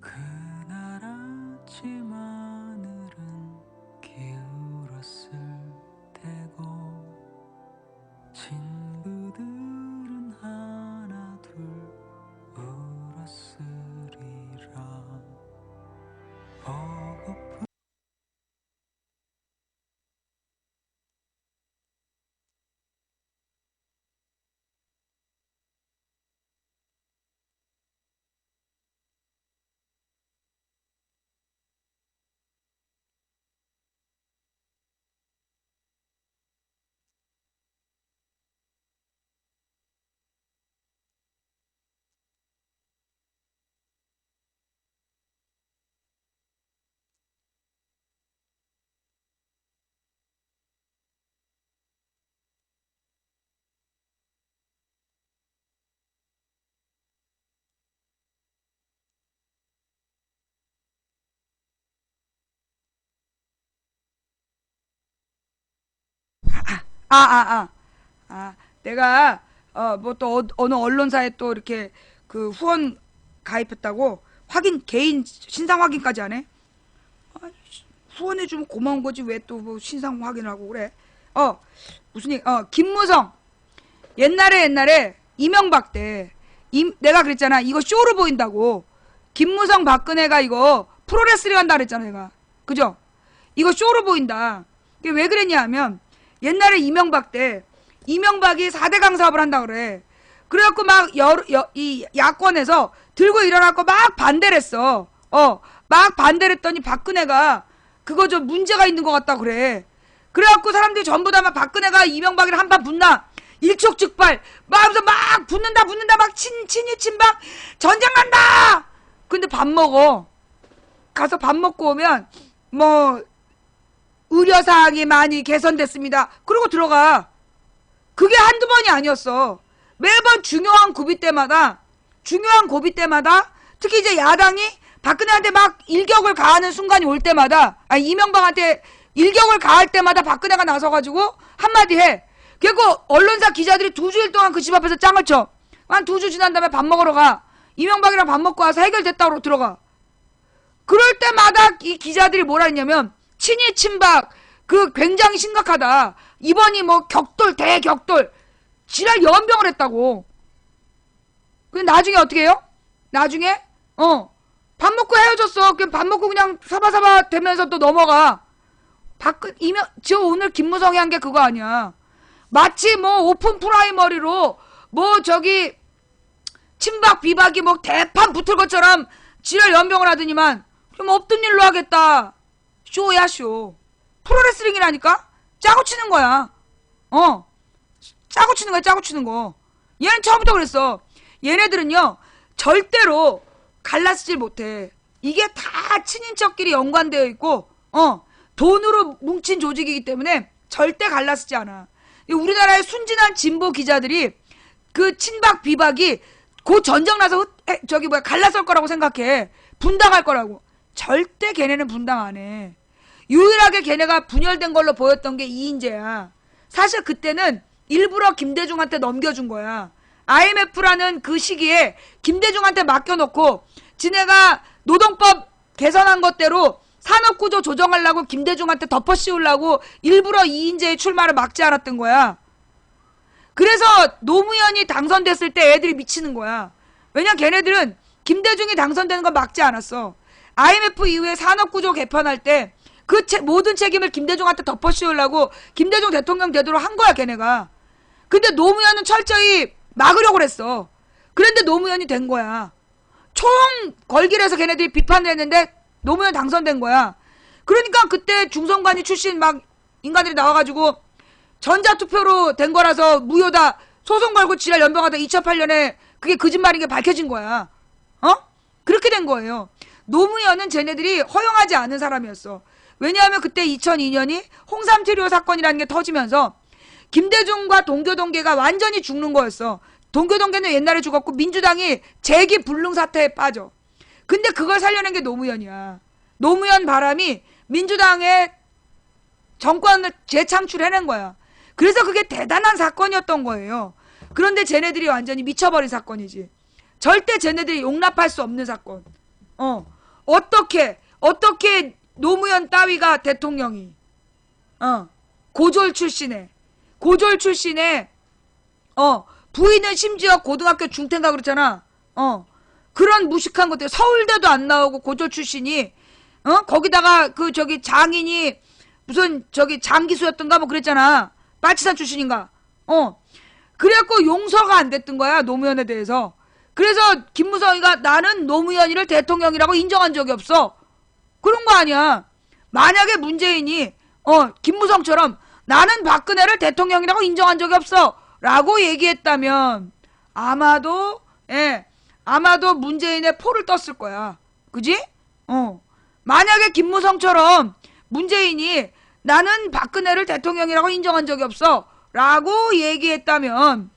그날 아침 하늘은 기울었을 테고 친구들은 하나 둘 울었으리라. 보고픈 내가 뭐 또 어느 언론사에 또 이렇게 그 후원 가입했다고 개인 신상 확인까지 하네. 후원해주면 고마운 거지 왜 또 뭐 신상 확인을 하고 그래. 무슨 얘기? 김무성 옛날에 이명박 때 내가 그랬잖아. 이거 쇼로 보인다고. 김무성 박근혜가 이거 프로레슬링 한다 그랬잖아 내가. 그죠? 이거 쇼로 보인다. 이게 왜 그랬냐 하면 옛날에 이명박 때 이명박이 4대강 사업을 한다 그래. 그래갖고 막 이 야권에서 들고 일어나고 막 반대를 했어. 막 반대를 했더니 박근혜가 그거 좀 문제가 있는 것 같다 그래. 그래갖고 사람들이 전부 다 막 박근혜가 이명박이랑 한판 붙나 일촉즉발 막 하면서 막 붙는다 막 친이 친박 전쟁 난다. 근데 밥 먹어. 가서 밥 먹고 오면 뭐 의료사항이 많이 개선됐습니다. 그러고 들어가. 그게 한두 번이 아니었어. 매번 중요한 고비 때마다 특히 이제 야당이 박근혜한테 막 일격을 가하는 순간이 올 때마다 이명박한테 일격을 가할 때마다 박근혜가 나서가지고 한마디 해. 그리고 언론사 기자들이 2주일 동안 그 집 앞에서 짱을 쳐. 한 2주 지난 다음에 밥 먹으러 가. 이명박이랑 밥 먹고 와서 해결됐다고 들어가. 그럴 때마다 이 기자들이 뭐라 했냐면 친이 친박 그 굉장히 심각하다. 이번이 뭐 격돌 대격돌 지랄 연병을 했다고. 근데 나중에 어떻게 해요? 나중에 밥 먹고 헤어졌어. 그냥 밥 먹고 그냥 사바사바 되면서 또 넘어가. 저 오늘 김무성이 한 게 그거 아니야. 마치 뭐 오픈 프라이머리로 뭐 저기 친박 비박이 뭐 대판 붙을 것처럼 지랄 연병을 하더니만 좀 없던 일로 하겠다. 쇼야 쇼. 프로레슬링이라니까? 짜고 치는 거야. 짜고 치는 거야, 짜고 치는 거. 얘는 처음부터 그랬어. 얘네들은요 절대로 갈라쓰질 못해. 이게 다 친인척끼리 연관되어 있고 돈으로 뭉친 조직이기 때문에 절대 갈라쓰지 않아. 우리나라의 순진한 진보 기자들이 그 친박 비박이 곧 전쟁 나서 갈라설 거라고 생각해. 분당할 거라고. 절대 걔네는 분당 안 해. 유일하게 걔네가 분열된 걸로 보였던 게 이인재야. 사실 그때는 일부러 김대중한테 넘겨준 거야. IMF라는 그 시기에 김대중한테 맡겨놓고 지네가 노동법 개선한 것대로 산업구조 조정하려고 김대중한테 덮어씌우려고 일부러 이인재의 출마를 막지 않았던 거야. 그래서 노무현이 당선됐을 때 애들이 미치는 거야. 왜냐 걔네들은 김대중이 당선되는 건 막지 않았어. IMF 이후에 산업구조 개편할 때 그 모든 책임을 김대중한테 덮어씌우려고 김대중 대통령 되도록 한 거야 걔네가. 근데 노무현은 철저히 막으려고 그랬어. 그런데 노무현이 된 거야. 총 걸기를 해서 걔네들이 비판을 했는데 노무현 당선된 거야. 그러니까 그때 중선관위 출신 막 인간들이 나와가지고 전자투표로 된 거라서 무효다 소송 걸고 지랄 연병하다 2008년에 그게 거짓말인 게 밝혀진 거야. 그렇게 된 거예요. 노무현은 쟤네들이 허용하지 않은 사람이었어. 왜냐하면 그때 2002년이 홍삼 트리오 사건이라는 게 터지면서 김대중과 동교동계가 완전히 죽는 거였어. 동교동계는 옛날에 죽었고 민주당이 재기 불능 사태에 빠져. 근데 그걸 살려낸 게 노무현이야. 노무현 바람이 민주당의 정권을 재창출해낸 거야. 그래서 그게 대단한 사건이었던 거예요. 그런데 쟤네들이 완전히 미쳐버린 사건이지. 절대 쟤네들이 용납할 수 없는 사건. 어떻게 노무현 따위가 대통령이 고졸 출신에 부인은 심지어 고등학교 중퇴인가 그렇잖아. 그런 무식한 것들 서울대도 안 나오고 고졸 출신이 거기다가 그 저기 장인이 무슨 저기 장기수였던가 뭐 그랬잖아. 빨치산 출신인가. 그래갖고 용서가 안 됐던 거야 노무현에 대해서. 그래서 김무성이가 나는 노무현이를 대통령이라고 인정한 적이 없어. 그런 거 아니야. 만약에 문재인이 김무성처럼 나는 박근혜를 대통령이라고 인정한 적이 없어 라고 얘기했다면 아마도 문재인의 포를 떴을 거야. 그지? 만약에 김무성처럼 문재인이 나는 박근혜를 대통령이라고 인정한 적이 없어 라고 얘기했다면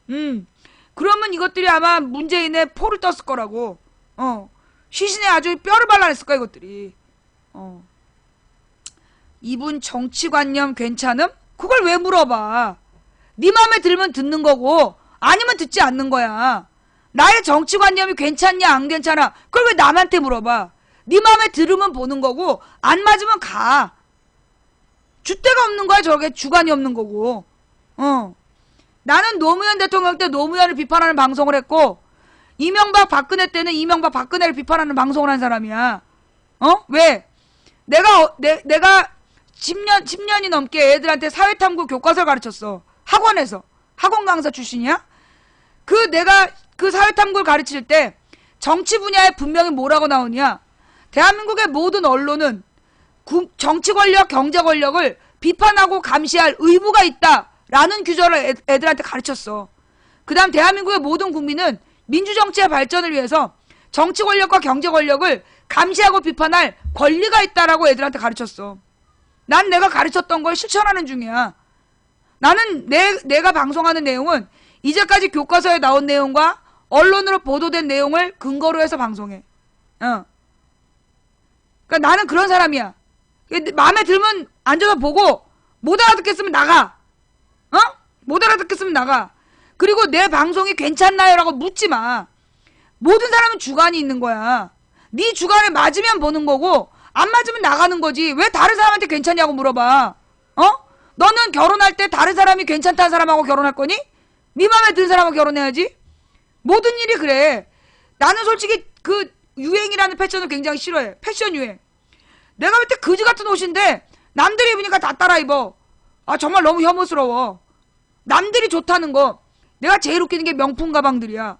그러면 이것들이 아마 문재인의 포를 떴을 거라고. 시신에 아주 뼈를 발라냈을 거야 이것들이. 이분 정치관념 괜찮음? 그걸 왜 물어봐? 네 맘에 들면 듣는 거고 아니면 듣지 않는 거야. 나의 정치관념이 괜찮냐 안 괜찮아 그걸 왜 남한테 물어봐? 네 맘에 들으면 보는 거고 안 맞으면 가. 줏대가 없는 거야. 저게 주관이 없는 거고. 나는 노무현 대통령 때 노무현을 비판하는 방송을 했고 이명박 박근혜 때는 이명박 박근혜를 비판하는 방송을 한 사람이야. 왜? 내가 10년이 넘게 애들한테 사회탐구 교과서를 가르쳤어. 학원에서. 학원 강사 출신이야? 내가 그 사회탐구를 가르칠 때 정치 분야에 분명히 뭐라고 나오냐? 대한민국의 모든 언론은 정치 권력, 경제 권력을 비판하고 감시할 의무가 있다라는 규정을 애들한테 가르쳤어. 그 다음 대한민국의 모든 국민은 민주정치의 발전을 위해서 정치 권력과 경제 권력을 감시하고 비판할 권리가 있다라고 애들한테 가르쳤어. 난 내가 가르쳤던 걸 실천하는 중이야. 나는 내가 방송하는 내용은 이제까지 교과서에 나온 내용과 언론으로 보도된 내용을 근거로 해서 방송해. 그러니까 나는 그런 사람이야. 마음에 들면 앉아서 보고 못 알아듣겠으면 나가. 못 알아듣겠으면 나가. 그리고 내 방송이 괜찮나요? 라고 묻지 마. 모든 사람은 주관이 있는 거야. 네 주관에 맞으면 보는 거고 안 맞으면 나가는 거지. 왜 다른 사람한테 괜찮냐고 물어봐. 너는 결혼할 때 다른 사람이 괜찮다는 사람하고 결혼할 거니? 네 맘에 든 사람하고 결혼해야지. 모든 일이 그래. 나는 솔직히 그 유행이라는 패션을 굉장히 싫어해. 패션 유행. 내가 볼 때 그지 같은 옷인데 남들이 입으니까 다 따라 입어. 아, 정말 너무 혐오스러워. 남들이 좋다는 거. 내가 제일 웃기는 게 명품 가방들이야.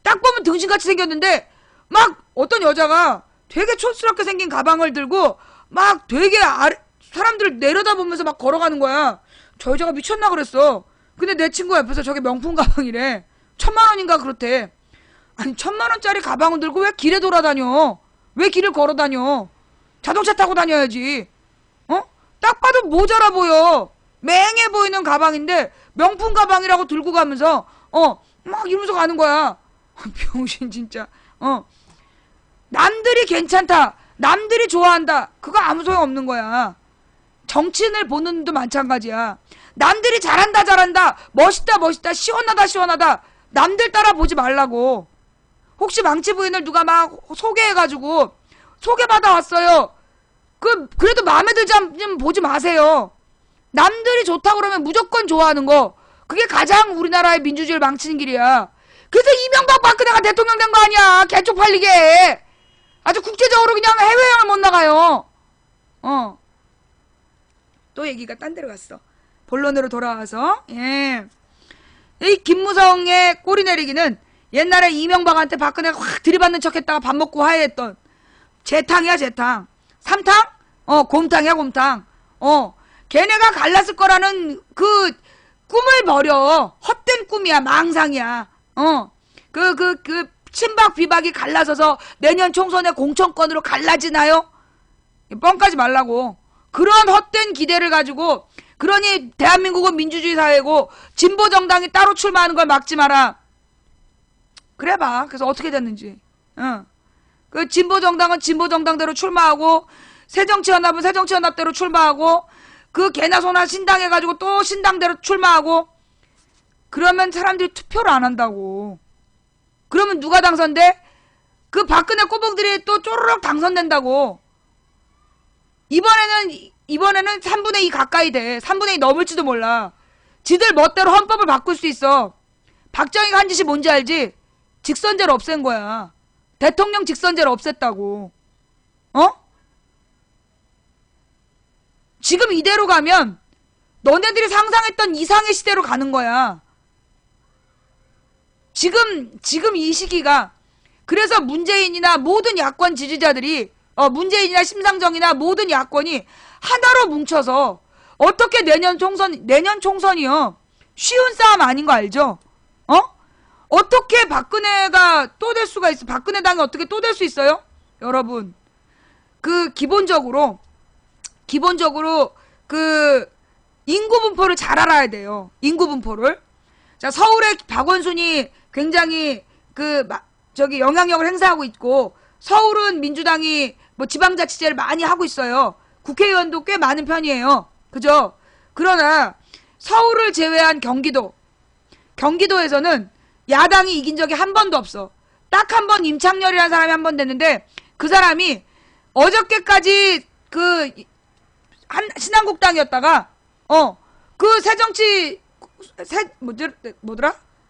딱 보면 등신같이 생겼는데 막 어떤 여자가 되게 촌스럽게 생긴 가방을 들고 막 되게 사람들을 내려다보면서 막 걸어가는 거야. 저 여자가 미쳤나 그랬어. 근데 내 친구 옆에서 저게 명품 가방이래. 1000만원인가 그렇대. 아니 1000만원짜리 가방을 들고 왜 길에 돌아다녀? 왜 길을 걸어다녀? 자동차 타고 다녀야지. 딱 봐도 모자라 보여. 맹해 보이는 가방인데 명품 가방이라고 들고 가면서 막 이러면서 가는 거야. 병신 진짜. 남들이 괜찮다, 남들이 좋아한다, 그거 아무 소용 없는 거야. 정치인을 보는 눈도 마찬가지야. 남들이 잘한다, 멋있다, 시원하다, 남들 따라 보지 말라고. 혹시 망치 부인을 누가 막 소개해가지고 소개받아 왔어요. 그래도 마음에 들지 않으면 보지 마세요. 남들이 좋다 그러면 무조건 좋아하는 거. 그게 가장 우리나라의 민주주의를 망치는 길이야. 그래서 이명박 박근혜가 대통령 된 거 아니야. 개쪽팔리게. 아주 국제적으로 그냥 해외여행을 못 나가요. 또 얘기가 딴 데로 갔어. 본론으로 돌아와서. 예. 이 김무성의 꼬리 내리기는 옛날에 이명박한테 박근혜가 확 들이받는 척 했다가 밥 먹고 화해했던 재탕이야, 재탕. 삼탕? 곰탕이야, 곰탕. 걔네가 갈랐을 거라는 그 꿈을 버려. 헛된 꿈이야, 망상이야. 친박 비박이 갈라서서 내년 총선에 공천권으로 갈라지나요? 뻥까지 말라고. 그런 헛된 기대를 가지고, 그러니 대한민국은 민주주의 사회고 진보 정당이 따로 출마하는 걸 막지 마라. 그래 봐. 그래서 어떻게 됐는지. 그 진보 정당은 진보 정당대로 출마하고, 새정치연합은 새정치연합대로 출마하고, 그 개나 소나 신당 해가지고 또 신당대로 출마하고. 그러면 사람들이 투표를 안 한다고. 그러면 누가 당선돼? 그 박근혜 꼬북들이 또 쪼르륵 당선된다고. 이번에는 3분의 2 가까이 돼. 3분의 2 넘을지도 몰라. 지들 멋대로 헌법을 바꿀 수 있어. 박정희가 한 짓이 뭔지 알지? 직선제를 없앤 거야. 대통령 직선제를 없앴다고. 지금 이대로 가면 너네들이 상상했던 이상의 시대로 가는 거야. 지금 이 시기가. 그래서 문재인이나 모든 야권 지지자들이 문재인이나 심상정이나 모든 야권이 하나로 뭉쳐서 어떻게 내년 총선이요. 쉬운 싸움 아닌 거 알죠? 어떻게 박근혜가 또 될 수가 있어? 박근혜 당이 어떻게 또 될 수 있어요? 여러분, 기본적으로 그 인구 분포를 잘 알아야 돼요. 인구 분포를. 자, 서울의 박원순이 굉장히 영향력을 행사하고 있고, 서울은 민주당이 뭐 지방자치제를 많이 하고 있어요. 국회의원도 꽤 많은 편이에요. 그죠? 그러나 서울을 제외한 경기도에서는 야당이 이긴 적이 한 번도 없어. 딱 한 번 임창렬이라는 사람이 한 번 됐는데, 그 사람이 어저께까지 신한국당이었다가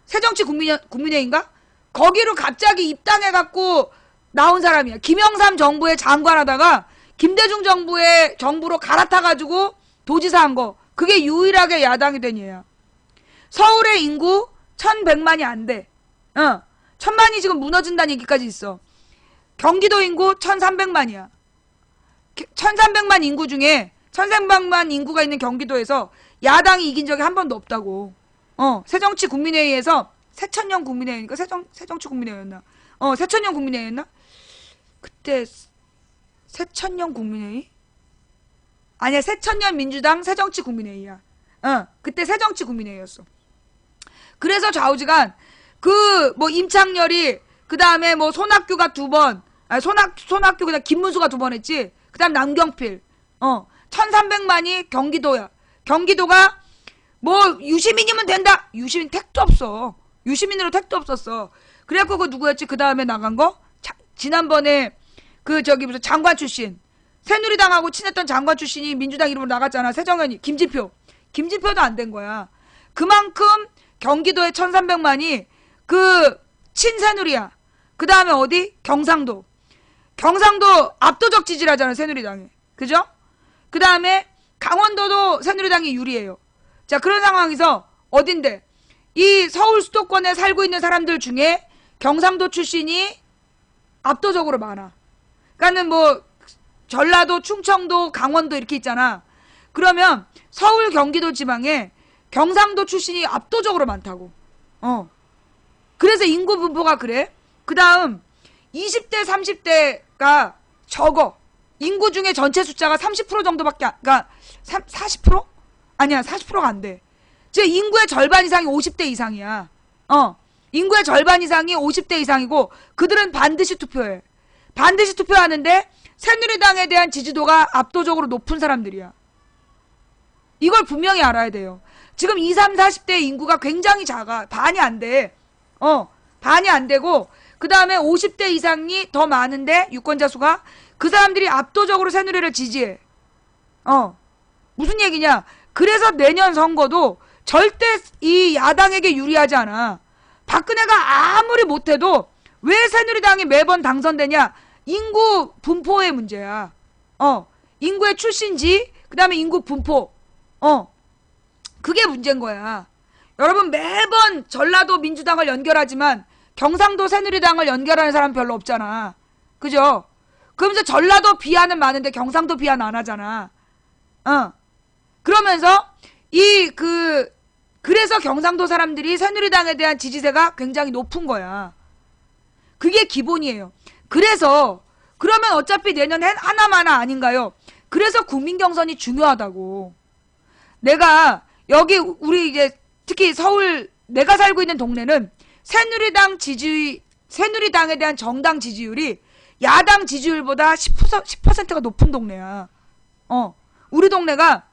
새정치 국민회인가? 거기로 갑자기 입당해갖고 나온 사람이야. 김영삼 정부의 장관하다가 김대중 정부로 갈아타가지고 도지사 한 거. 그게 유일하게 야당이 된 얘야. 서울의 인구 1100만이 안 돼. 1000만이 지금 무너진다는 얘기까지 있어. 경기도 인구 1300만이야. 1300만 인구 중에 1300만 인구가 있는 경기도에서 야당이 이긴 적이 한 번도 없다고. 새정치 국민회의에서 새천년 국민회의니까 새정치 국민회의였나? 새천년 국민회의였나? 그때 새천년 국민회의? 아니야, 새천년 민주당 새정치 국민회의야. 그때 새정치 국민회의였어. 그래서 좌우지간 임창렬이 그다음에 뭐 손학규가 2번, 손학규 그냥 김문수가 2번 했지. 그다음 남경필. 1300만이 경기도야. 경기도가 뭐 유시민이면 된다. 유시민 택도 없어. 유시민으로 택도 없었어. 그래갖고 누구였지? 그 다음에 나간 거? 지난번에 무슨 장관 출신. 새누리당하고 친했던 장관 출신이 민주당 이름으로 나갔잖아. 새정현이. 김진표도 안 된 거야. 그만큼 경기도에 1300만이 그 친새누리야. 그 다음에 어디? 경상도 압도적 지지라잖아, 새누리당에. 그죠? 그 다음에 강원도도 새누리당이 유리해요. 자, 그런 상황에서 어딘데? 이 서울 수도권에 살고 있는 사람들 중에 경상도 출신이 압도적으로 많아. 그러니까는 뭐 전라도, 충청도, 강원도 이렇게 있잖아. 그러면 서울, 경기도 지방에 경상도 출신이 압도적으로 많다고. 그래서 인구 분포가 그래. 그 다음 20대, 30대가 적어. 인구 중에 전체 숫자가 30% 정도밖에 그러니까 40%? 아니야, 40%가 안 돼. 즉 인구의 절반 이상이 50대 이상이야. 인구의 절반 이상이 50대 이상이고 그들은 반드시 투표해. 반드시 투표하는데 새누리당에 대한 지지도가 압도적으로 높은 사람들이야. 이걸 분명히 알아야 돼요. 지금 20, 30, 40대 인구가 굉장히 작아. 반이 안 돼. 반이 안 되고 그 다음에 50대 이상이 더 많은데 유권자 수가 그 사람들이 압도적으로 새누리를 지지해. 무슨 얘기냐? 그래서 내년 선거도 절대 이 야당에게 유리하지 않아. 박근혜가 아무리 못해도 왜 새누리당이 매번 당선되냐? 인구 분포의 문제야. 인구의 출신지, 그 다음에 인구 분포. 그게 문제인 거야. 여러분 매번 전라도 민주당을 연결하지만 경상도 새누리당을 연결하는 사람 별로 없잖아. 그죠? 그러면서 전라도 비하는 많은데 경상도 비하는 안 하잖아. 그러면서 그래서 경상도 사람들이 새누리당에 대한 지지세가 굉장히 높은 거야. 그게 기본이에요. 그래서 그러면 어차피 내년 하나마나 아닌가요? 그래서 국민경선이 중요하다고. 내가 여기 우리 이제 특히 서울 내가 살고 있는 동네는 새누리당에 대한 정당 지지율이 야당 지지율보다 10%가 높은 동네야. 우리 동네가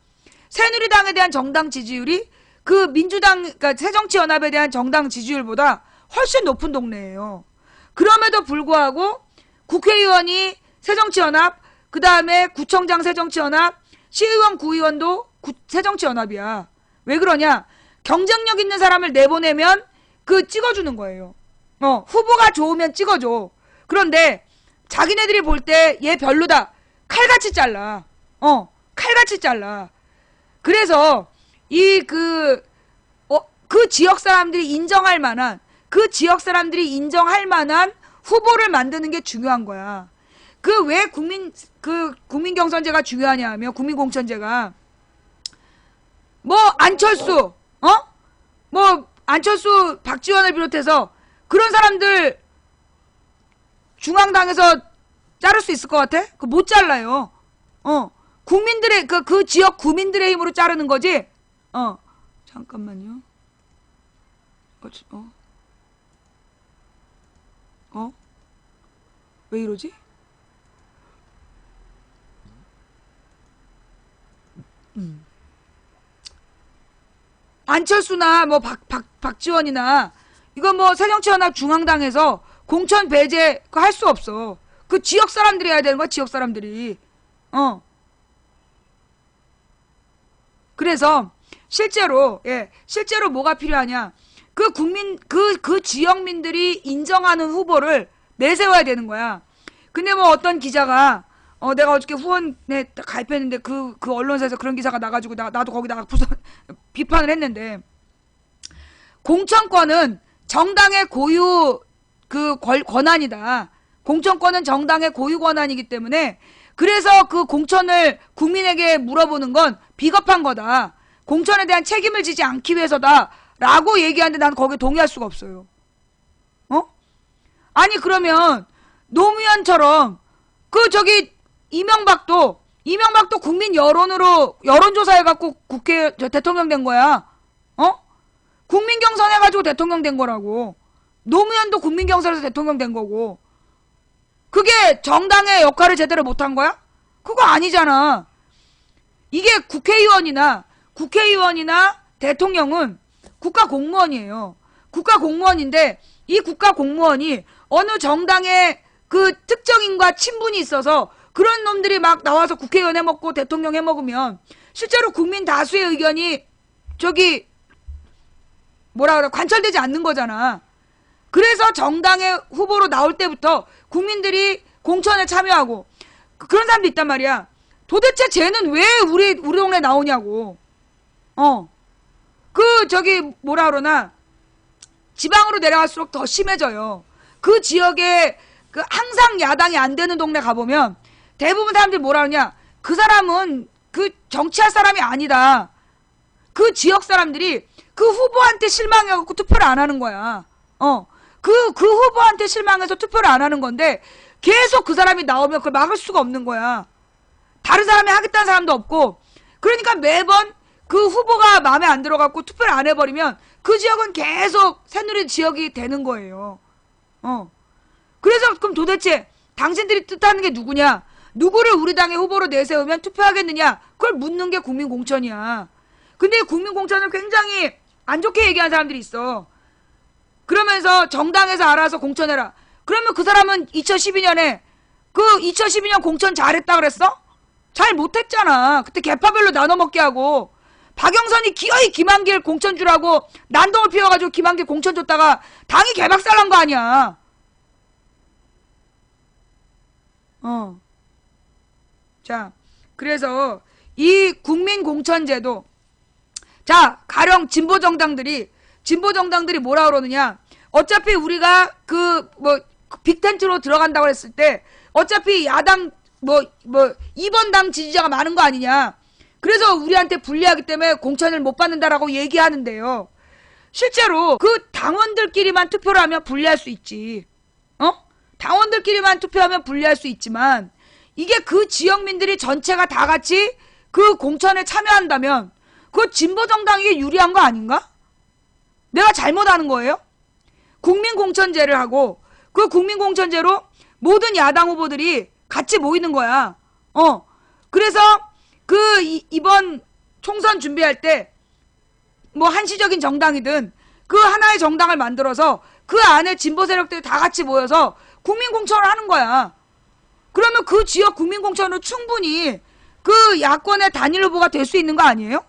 새누리당에 대한 정당 지지율이 그 민주당, 그러니까 새정치연합에 대한 정당 지지율보다 훨씬 높은 동네예요. 그럼에도 불구하고 국회의원이 새정치연합, 그 다음에 구청장 새정치연합, 시의원, 구의원도 새정치연합이야. 왜 그러냐? 경쟁력 있는 사람을 내보내면 찍어주는 거예요. 후보가 좋으면 찍어줘. 그런데 자기네들이 볼 때 얘 별로다. 칼같이 잘라. 칼같이 잘라. 그래서 그 지역 사람들이 인정할 만한 후보를 만드는 게 중요한 거야. 왜 국민경선제가 중요하냐 하면 국민공천제가 안철수, 안철수, 박지원을 비롯해서 그런 사람들 중앙당에서 자를 수 있을 것 같아? 못 잘라요. 국민들의, 그 지역 구민들의 힘으로 자르는 거지? 잠깐만요. 왜 이러지? 안철수나 박지원이나 이거 새정치연합 중앙당에서 공천 배제 할 수 없어. 그 지역 사람들이 해야 되는 거야, 지역 사람들이. 그래서 실제로 뭐가 필요하냐? 그 지역민들이 인정하는 후보를 내세워야 되는 거야. 근데 어떤 기자가 내가 어저께 후원에 가입했는데 그 언론사에서 그런 기사가 나가지고 나도 거기다가 비판을 했는데, 공천권은 정당의 고유 권한이다. 공천권은 정당의 고유 권한이기 때문에 그래서 그 공천을 국민에게 물어보는 건 비겁한 거다. 공천에 대한 책임을 지지 않기 위해서다. 라고 얘기하는데 난 거기에 동의할 수가 없어요. 아니 그러면 노무현처럼 이명박도 국민 여론으로 여론조사해갖고 대통령 된 거야. 국민 경선해가지고 대통령 된 거라고. 노무현도 국민 경선에서 대통령 된 거고. 그게 정당의 역할을 제대로 못한 거야? 그거 아니잖아. 이게 국회의원이나 대통령은 국가 공무원이에요. 국가 공무원인데 이 국가 공무원이 어느 정당의 그 특정인과 친분이 있어서 그런 놈들이 막 나와서 국회의원 해먹고 대통령 해먹으면 실제로 국민 다수의 의견이 저기 뭐라 그래 관철되지 않는 거잖아. 그래서 정당의 후보로 나올 때부터 국민들이 공천에 참여하고 그런 사람도 있단 말이야. 도대체 쟤는 왜 우리 동네 나오냐고. 저기 뭐라 그러나 지방으로 내려갈수록 더 심해져요. 그 지역에 그 항상 야당이 안 되는 동네 가보면 대부분 사람들이 뭐라 그러냐. 그 사람은 그 정치할 사람이 아니다. 그 지역 사람들이 그 후보한테 실망해갖고 투표를 안 하는 거야. 그 후보한테 실망해서 투표를 안 하는 건데 계속 그 사람이 나오면 그걸 막을 수가 없는 거야. 다른 사람이 하겠다는 사람도 없고. 그러니까 매번 그 후보가 마음에 안 들어갖고 투표를 안 해버리면 그 지역은 계속 새누리 지역이 되는 거예요. 그래서 그럼 도대체 당신들이 뜻하는 게 누구냐? 누구를 우리 당의 후보로 내세우면 투표하겠느냐? 그걸 묻는 게 국민공천이야. 근데 국민공천을 굉장히 안 좋게 얘기하는 사람들이 있어. 그러면서 정당에서 알아서 공천해라. 그러면 그 사람은 2012년에 그 2012년 공천 잘했다 그랬어? 잘 못했잖아. 그때 개파별로 나눠먹게 하고 박영선이 기어이 김한길 공천 주라고 난동을 피워가지고 김한길 공천 줬다가 당이 개박살난 거 아니야. 자, 그래서 이 국민공천제도 자, 가령 진보정당들이 뭐라 그러느냐. 어차피 우리가 빅텐트로 들어간다고 했을 때 어차피 야당 2번 당 지지자가 많은 거 아니냐. 그래서 우리한테 불리하기 때문에 공천을 못 받는다라고 얘기하는데요. 실제로 그 당원들끼리만 투표를 하면 불리할 수 있지. 당원들끼리만 투표하면 불리할 수 있지만 이게 그 지역민들이 전체가 다 같이 그 공천에 참여한다면 그 진보정당에게 유리한 거 아닌가? 내가 잘못하는 거예요? 국민공천제를 하고 그 국민공천제로 모든 야당 후보들이 같이 모이는 거야. 그래서 이번 총선 준비할 때 뭐 한시적인 정당이든 그 하나의 정당을 만들어서 그 안에 진보 세력들이 다 같이 모여서 국민공천을 하는 거야. 그러면 그 지역 국민공천으로 충분히 그 야권의 단일 후보가 될 수 있는 거 아니에요?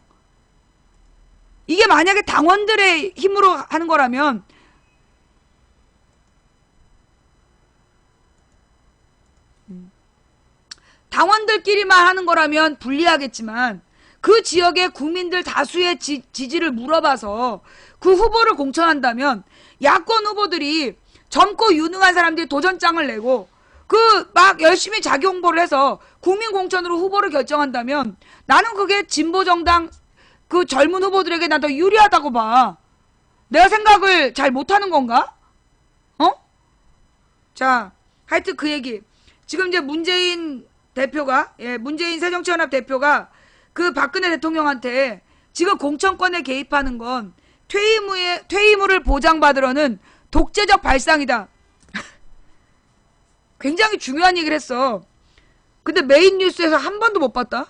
이게 만약에 당원들의 힘으로 하는 거라면 당원들끼리만 하는 거라면 불리하겠지만 그 지역의 국민들 다수의 지지를 물어봐서 그 후보를 공천한다면 야권 후보들이 젊고 유능한 사람들이 도전장을 내고 그 막 열심히 자기 홍보를 해서 국민공천으로 후보를 결정한다면 나는 그게 진보정당 그 젊은 후보들에게 난 더 유리하다고 봐. 내가 생각을 잘 못하는 건가? 자, 하여튼 그 얘기. 지금 이제 문재인 새정치연합 대표가 그 박근혜 대통령한테 지금 공천권에 개입하는 건 퇴임 후를 보장받으려는 독재적 발상이다. 굉장히 중요한 얘기를 했어. 근데 메인 뉴스에서 한 번도 못 봤다.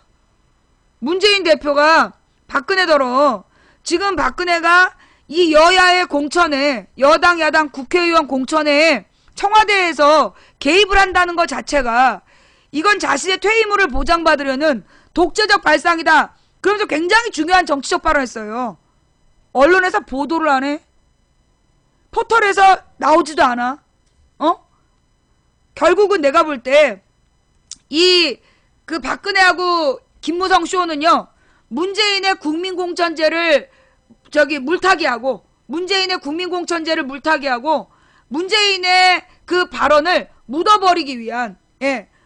문재인 대표가 박근혜더러 지금 박근혜가 이 여야의 공천에 여당 야당 국회의원 공천에 청와대에서 개입을 한다는 것 자체가 이건 자신의 퇴임 후를 보장받으려는 독재적 발상이다. 그러면서 굉장히 중요한 정치적 발언을 했어요. 언론에서 보도를 안 해. 포털에서 나오지도 않아. 결국은 내가 볼 때 그 박근혜하고 김무성 쇼는요. 문재인의 국민공천제를 물타기하고 문재인의 그 발언을 묻어버리기 위한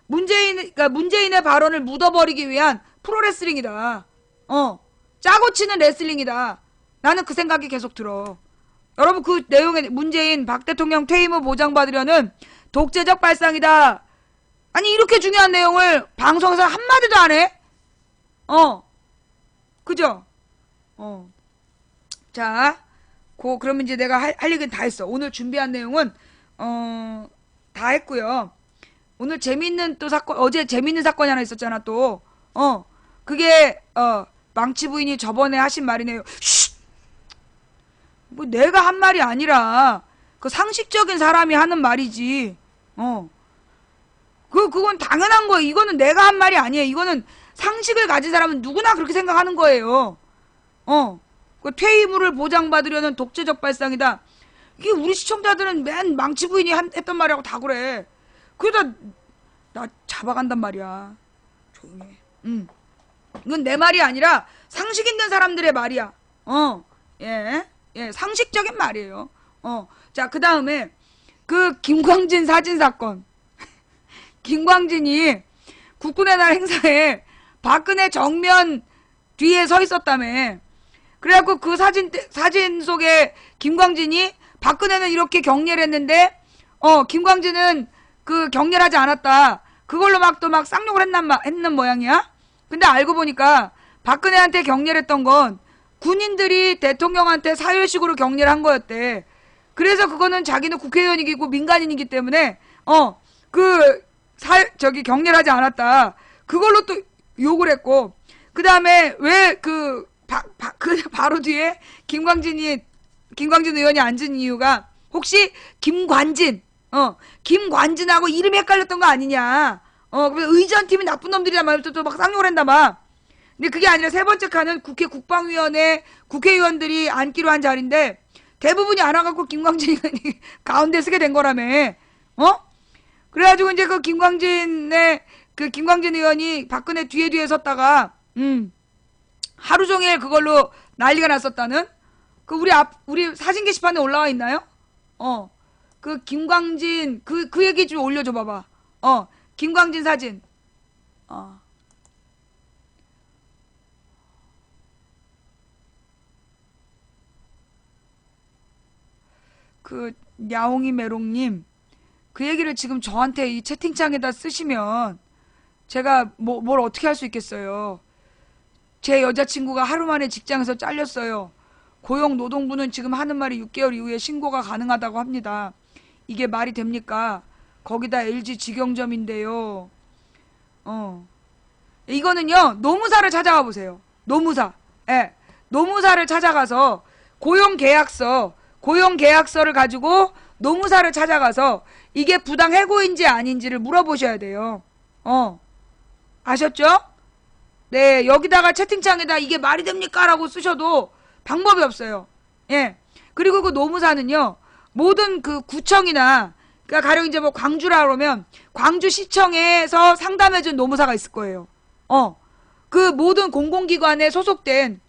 문재인의 발언을 묻어버리기 위한 프로레슬링이다. 짜고 치는 레슬링이다. 나는 그 생각이 계속 들어. 여러분 그 내용에 문재인 박 대통령 퇴임 후 보장받으려는 독재적 발상이다. 아니 이렇게 중요한 내용을 방송에서 한마디도 안 해? 그죠? 자, 그러면 이제 내가 할 얘기는 다 했어. 오늘 준비한 내용은 다 했고요. 오늘 재밌는 또 사건, 어제 재밌는 사건이 하나 있었잖아 또. 그게 망치 부인이 저번에 하신 말이네요. 쉿! 뭐 내가 한 말이 아니라 그 상식적인 사람이 하는 말이지. 그건 당연한 거예요. 이거는 내가 한 말이 아니에요. 이거는 상식을 가진 사람은 누구나 그렇게 생각하는 거예요. 그 퇴임을 보장받으려는 독재적 발상이다. 이게 우리 시청자들은 맨 망치 부인이 했던 말이라고 다 그래. 그러다 나 잡아간단 말이야. 조용히 해. 이건 내 말이 아니라 상식 있는 사람들의 말이야. 예, 상식적인 말이에요. 자, 그 다음에 그 김광진 사진 사건. 김광진이 국군의 날 행사에 박근혜 정면 뒤에 서 있었다며. 그래갖고 그 사진 속에 김광진이 박근혜는 이렇게 격려를 했는데, 김광진은 그 격려하지 않았다. 그걸로 막 또 막 쌍욕을 했는 모양이야. 근데 알고 보니까 박근혜한테 격려를 했던 건 군인들이 대통령한테 사회식으로 격려를 한 거였대. 그래서 그거는 자기는 국회의원이고 민간인이기 때문에, 격려를 하지 않았다. 그걸로 또 욕을 했고, 그 다음에 왜 바로 뒤에 김광진 의원이 앉은 이유가 혹시 김관진하고 이름이 헷갈렸던 거 아니냐. 그래서 의전팀이 나쁜 놈들이란 말부터 또 막 쌍욕을 했나 봐. 근데 그게 아니라 세 번째 칸은 국회 국방위원회 국회의원들이 앉기로 한 자리인데 대부분이 안 와갖고 김광진 의원이 가운데 쓰게 된 거라며. 그래가지고 이제 그 김광진 의원이 박근혜 뒤에 섰다가, 하루 종일 그걸로 난리가 났었다는? 우리 사진 게시판에 올라와 있나요? 그 김광진, 그 얘기 좀 올려줘 봐봐. 김광진 사진. 야옹이 메롱님, 그 얘기를 지금 저한테 이 채팅창에다 쓰시면 제가 뭘 어떻게 할 수 있겠어요. 제 여자친구가 하루 만에 직장에서 잘렸어요. 고용노동부는 지금 하는 말이 6개월 이후에 신고가 가능하다고 합니다. 이게 말이 됩니까? 거기다 LG 직영점인데요. 이거는요, 노무사를 찾아가 보세요. 노무사. 예. 노무사를 찾아가서 고용계약서를 가지고 노무사를 찾아가서 이게 부당 해고인지 아닌지를 물어보셔야 돼요. 아셨죠? 네, 여기다가 채팅창에다 이게 말이 됩니까? 라고 쓰셔도 방법이 없어요. 예. 그리고 그 노무사는요, 모든 그 구청이나, 그러니까 가령 이제 뭐 광주라 그러면 광주시청에서 상담해준 노무사가 있을 거예요. 그 모든 공공기관에 소속된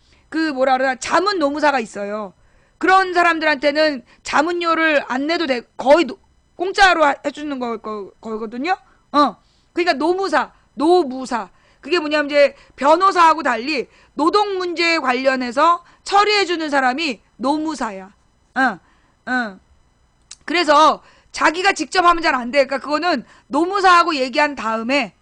자문 노무사가 있어요. 그런 사람들한테는 자문료를 안 내도 돼, 거의 공짜로 해주는 거거든요. 그러니까 노무사. 그게 뭐냐면 이제 변호사하고 달리 노동 문제에 관련해서 처리해주는 사람이 노무사야. 그래서 자기가 직접 하면 잘 안 돼. 그러니까 그거는 노무사하고 얘기한 다음에,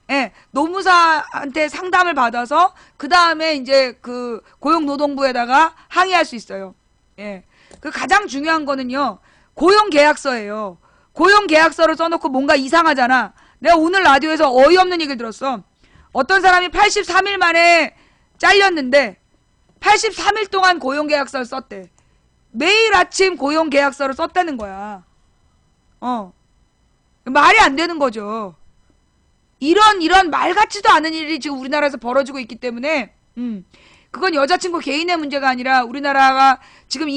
노무사한테 상담을 받아서 그 다음에 이제 그 고용노동부에다가 항의할 수 있어요. 예. 그 가장 중요한 거는요, 고용계약서예요. 고용계약서를 써놓고 뭔가 이상하잖아. 내가 오늘 라디오에서 어이없는 얘기를 들었어. 어떤 사람이 83일 만에 잘렸는데 83일 동안 고용계약서를 썼대. 매일 아침 고용계약서를 썼다는 거야. 말이 안 되는 거죠. 이런 말 같지도 않은 일이 지금 우리나라에서 벌어지고 있기 때문에, 그건 여자친구 개인의 문제가 아니라 우리나라가 지금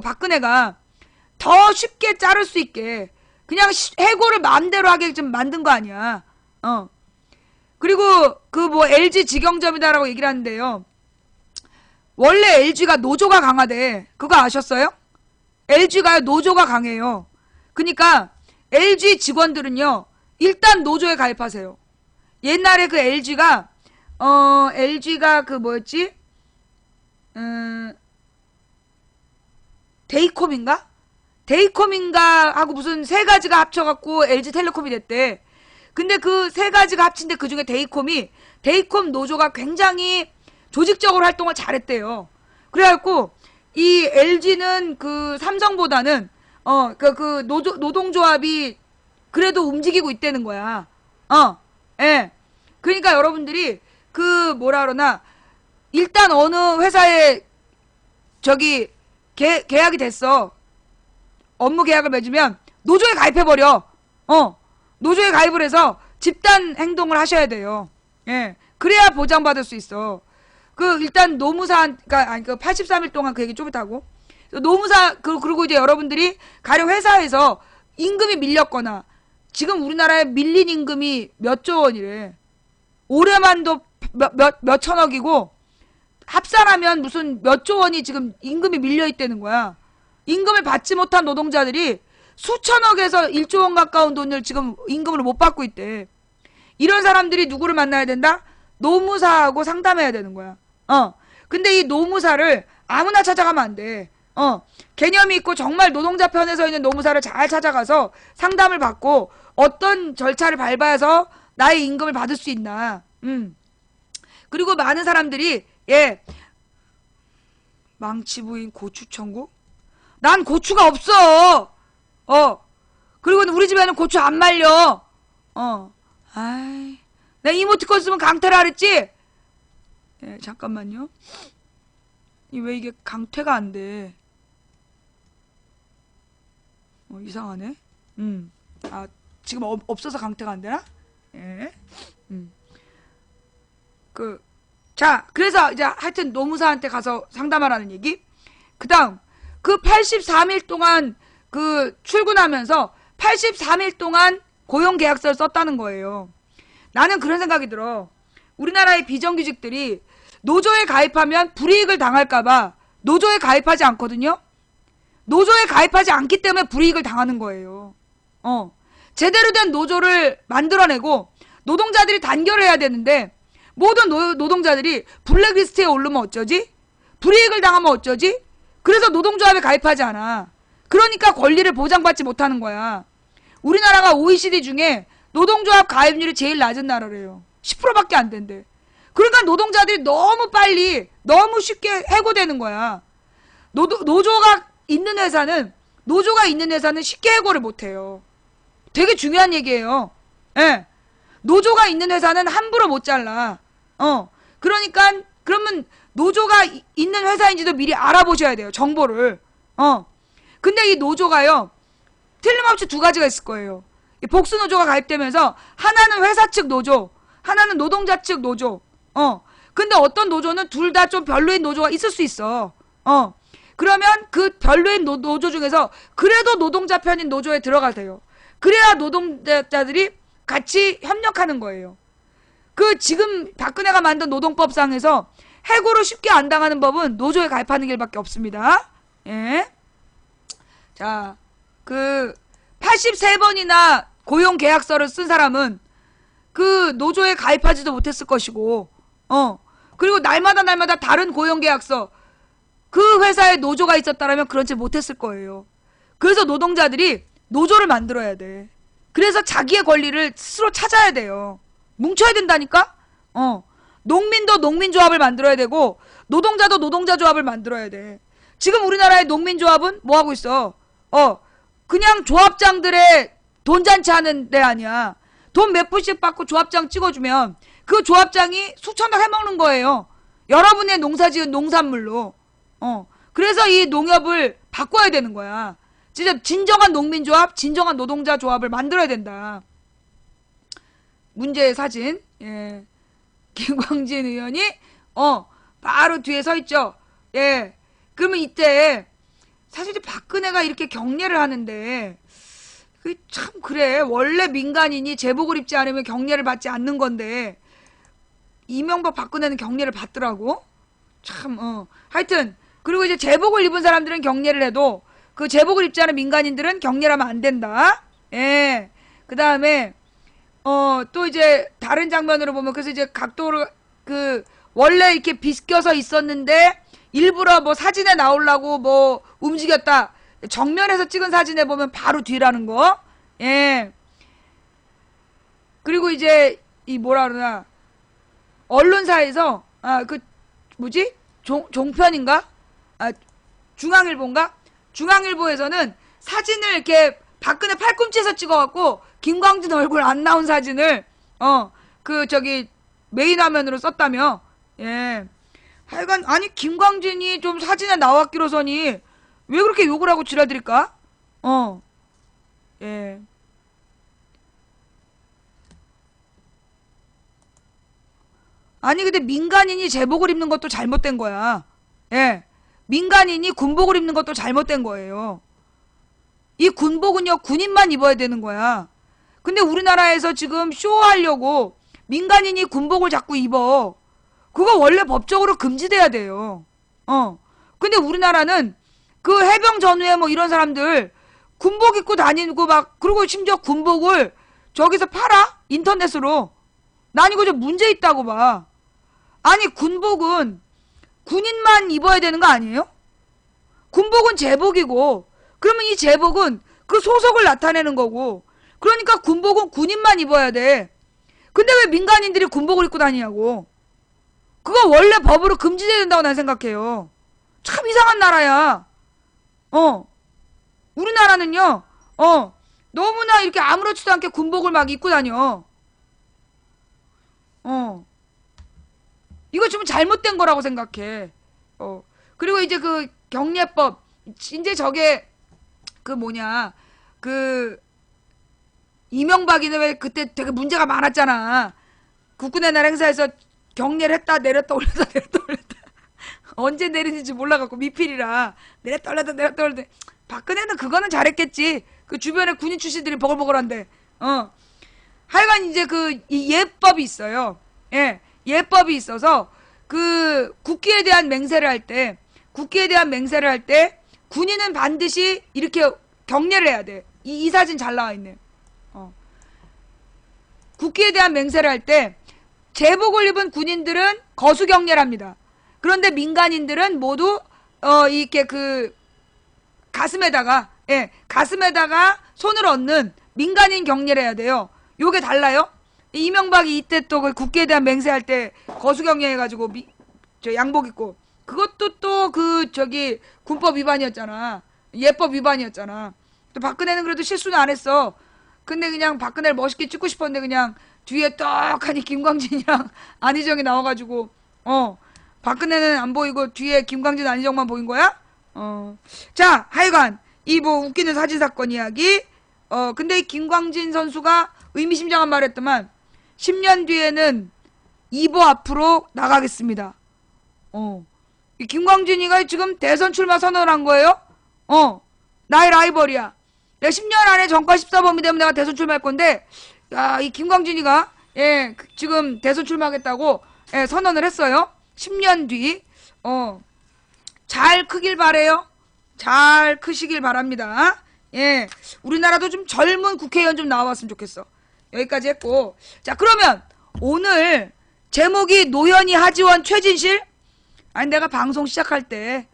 박근혜가 더 쉽게 자를 수 있게 그냥 해고를 마음대로 하게 좀 만든 거 아니야. 그리고 LG 직영점이다라고 얘기를 하는데요. 원래 LG가 노조가 강하대. 그거 아셨어요? LG가 노조가 강해요. 그러니까 LG 직원들은요, 일단 노조에 가입하세요. 옛날에 그 LG가 데이콤인가 하고 무슨 세 가지가 합쳐갖고 LG텔레콤이 됐대. 근데 그 세 가지가 합친데 그 중에 데이콤 노조가 굉장히 조직적으로 활동을 잘했대요. 그래갖고 이 LG는 그 삼성보다는 노동조합이 그래도 움직이고 있다는 거야. 예. 그러니까 여러분들이 일단 어느 회사에 계약이 됐어. 업무 계약을 맺으면 노조에 가입해버려. 노조에 가입을 해서 집단 행동을 하셔야 돼요. 예. 그래야 보장받을 수 있어. 그 일단 노무사 그러니까 아니 그 83일 동안 그 얘기 좀 이따 하고. 노무사 그리고 이제 여러분들이 가령 회사에서 임금이 밀렸거나 지금 우리나라에 밀린 임금이 몇 조 원이래. 올해만도 몇 천억이고 합산하면 무슨 몇 조 원이 지금 임금이 밀려 있다는 거야. 임금을 받지 못한 노동자들이 수천억에서 1조 원 가까운 돈을 지금 임금을 못 받고 있대. 이런 사람들이 누구를 만나야 된다? 노무사하고 상담해야 되는 거야. 근데 이 노무사를 아무나 찾아가면 안 돼. 개념이 있고 정말 노동자 편에 서 있는 노무사를 잘 찾아가서 상담을 받고 어떤 절차를 밟아서 나의 임금을 받을 수 있나. 그리고 많은 사람들이 망치 부인 고추 천국? 난 고추가 없어. 그리고 우리 집에는 고추 안 말려. 아이, 내가 이모티콘 쓰면 강퇴라 그랬지? 잠깐만요. 왜 이게 강퇴가 안 돼? 이상하네. 지금 없어서 강퇴가 안 되나? 예. 자, 그래서 이제 하여튼 노무사한테 가서 상담하라는 얘기. 그 다음, 그 83일 동안 출근하면서 83일 동안 고용계약서를 썼다는 거예요. 나는 그런 생각이 들어. 우리나라의 비정규직들이 노조에 가입하면 불이익을 당할까봐 노조에 가입하지 않거든요. 노조에 가입하지 않기 때문에 불이익을 당하는 거예요. 제대로 된 노조를 만들어내고 노동자들이 단결을 해야 되는데 모든 노동자들이 블랙리스트에 오르면 어쩌지? 불이익을 당하면 어쩌지? 그래서 노동조합에 가입하지 않아. 그러니까 권리를 보장받지 못하는 거야. 우리나라가 OECD 중에 노동조합 가입률이 제일 낮은 나라래요. 10%밖에 안 된대. 그러니까 노동자들이 너무 빨리 너무 쉽게 해고되는 거야. 노조가 있는 회사는 쉽게 해고를 못해요. 되게 중요한 얘기예요. 예. 노조가 있는 회사는 함부로 못 잘라. 그러니까 그러면 노조가 있는 회사인지도 미리 알아보셔야 돼요. 정보를. 근데 이 노조가요. 틀림없이 두 가지가 있을 거예요. 복수노조가 가입되면서 하나는 회사 측 노조, 하나는 노동자 측 노조. 근데 어떤 노조는 둘 다 좀 별로인 노조가 있을 수 있어. 그러면 그 별로인 노조 중에서 그래도 노동자 편인 노조에 들어가세요. 그래야 노동자들이 같이 협력하는 거예요. 지금 박근혜가 만든 노동법상에서 해고를 쉽게 안 당하는 법은 노조에 가입하는 길밖에 없습니다. 예. 자, 83번이나 고용계약서를 쓴 사람은 그 노조에 가입하지도 못했을 것이고, 그리고 날마다 다른 고용계약서, 그 회사에 노조가 있었다면 그렇지 못했을 거예요. 그래서 노동자들이 노조를 만들어야 돼. 그래서 자기의 권리를 스스로 찾아야 돼요. 뭉쳐야 된다니까? 농민도 농민조합을 만들어야 되고, 노동자도 노동자조합을 만들어야 돼. 지금 우리나라의 농민조합은 뭐 하고 있어? 그냥 조합장들의 돈잔치 하는 데 아니야. 돈 몇 푼씩 받고 조합장 찍어주면 그 조합장이 수천억 해먹는 거예요. 여러분의 농사지은 농산물로. 그래서 이 농협을 바꿔야 되는 거야. 진짜 진정한 농민조합, 진정한 노동자 조합을 만들어야 된다. 문제의 사진. 예. 김광진 의원이 바로 뒤에 서 있죠. 예. 그러면 이때 사실 박근혜가 이렇게 경례를 하는데 참 그래. 원래 민간인이 제복을 입지 않으면 경례를 받지 않는 건데 이명박 박근혜는 경례를 받더라고. 참 하여튼 그리고 이제 제복을 입은 사람들은 경례를 해도 그 제복을 입지 않은 민간인들은 경례를 하면 안 된다. 예. 그 다음에 또 이제 다른 장면으로 보면 그래서 이제 각도를 원래 이렇게 비껴서 있었는데 일부러 뭐 사진에 나오려고 뭐 움직였다. 정면에서 찍은 사진에 보면 바로 뒤라는 거. 예. 그리고 이제 이 뭐라 그러나 언론사에서 종편인가? 중앙일보인가? 중앙일보에서는 사진을 이렇게 박근혜 팔꿈치에서 찍어갖고 김광진 얼굴 안 나온 사진을 메인 화면으로 썼다며. 예. 하여간 아니 김광진이 좀 사진에 나왔기로서니 왜 그렇게 욕을 하고 지랄드릴까? 예. 아니 근데 민간인이 제복을 입는 것도 잘못된 거야. 예. 민간인이 군복을 입는 것도 잘못된 거예요. 이 군복은요 군인만 입어야 되는 거야. 근데 우리나라에서 지금 쇼하려고 민간인이 군복을 자꾸 입어. 그거 원래 법적으로 금지돼야 돼요. 근데 우리나라는 그 해병 전후에 뭐 이런 사람들 군복 입고 다니고 막 그리고 심지어 군복을 저기서 팔아? 인터넷으로. 난 이거 좀 문제 있다고 봐. 아니 군복은 군인만 입어야 되는 거 아니에요? 군복은 제복이고 그러면 이 제복은 그 소속을 나타내는 거고 그러니까 군복은 군인만 입어야 돼. 근데 왜 민간인들이 군복을 입고 다니냐고. 그거 원래 법으로 금지돼야 된다고 난 생각해요. 참 이상한 나라야. 우리나라는요 너무나 이렇게 아무렇지도 않게 군복을 막 입고 다녀. 이거 좀 잘못된 거라고 생각해. 그리고 이제 그 경례법 이제 저게 그 뭐냐 그 이명박이는 왜 그때 되게 문제가 많았잖아. 국군의 날 행사에서 경례를 했다 내렸다 올렸다 내렸다 올렸다 언제 내리는지 몰라갖고 미필이라 내렸다 올렸다 내렸다 올렸다. 박근혜는 그거는 잘했겠지. 그 주변에 군인 출신들이 버글버글한데. 하여간 이제 그 이 예법이 있어요. 예, 예법이 있어서 그 국기에 대한 맹세를 할 때 군인은 반드시 이렇게 경례를 해야 돼. 이 사진 잘 나와 있네. 국기에 대한 맹세를 할 때 제복을 입은 군인들은 거수 경례를 합니다. 그런데 민간인들은 모두 이렇게 그 가슴에다가 손을 얹는 민간인 경례를 해야 돼요. 요게 달라요. 이명박이 이때 또 그 국기에 대한 맹세할 때 거수 경례 해가지고 저 양복 입고 그것도 또 그 저기 군법 위반이었잖아. 예법 위반이었잖아. 또 박근혜는 그래도 실수는 안 했어. 근데 그냥 박근혜를 멋있게 찍고 싶었는데 그냥 뒤에 떡하니 김광진이랑 안희정이 나와가지고 박근혜는 안 보이고 뒤에 김광진 안희정만 보인 거야? 자 하여간 이 뭐 웃기는 사진 사건 이야기. 근데 이 김광진 선수가 의미심장한 말을 했더만 10년 뒤에는 이보 앞으로 나가겠습니다. 이 김광진이가 지금 대선 출마 선언을 한 거예요? 나의 라이벌이야. 내가 10년 안에 정가 14범위 되면 내가 대선 출마할 건데, 야, 이 김광진이가, 지금 대선 출마하겠다고, 선언을 했어요. 10년 뒤, 잘 크길 바래요. 잘 크시길 바랍니다. 우리나라도 좀 젊은 국회의원 좀 나왔으면 좋겠어. 여기까지 했고. 자, 그러면, 오늘, 제목이 노현이, 하지원, 최진실? 아니, 내가 방송 시작할 때,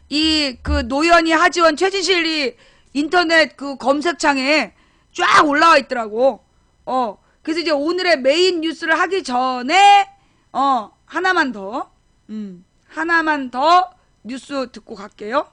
이 그 노현이 하지원 최진실이 인터넷 그 검색창에 쫙 올라와 있더라고. 그래서 이제 오늘의 메인 뉴스를 하기 전에 하나만 더 뉴스 듣고 갈게요.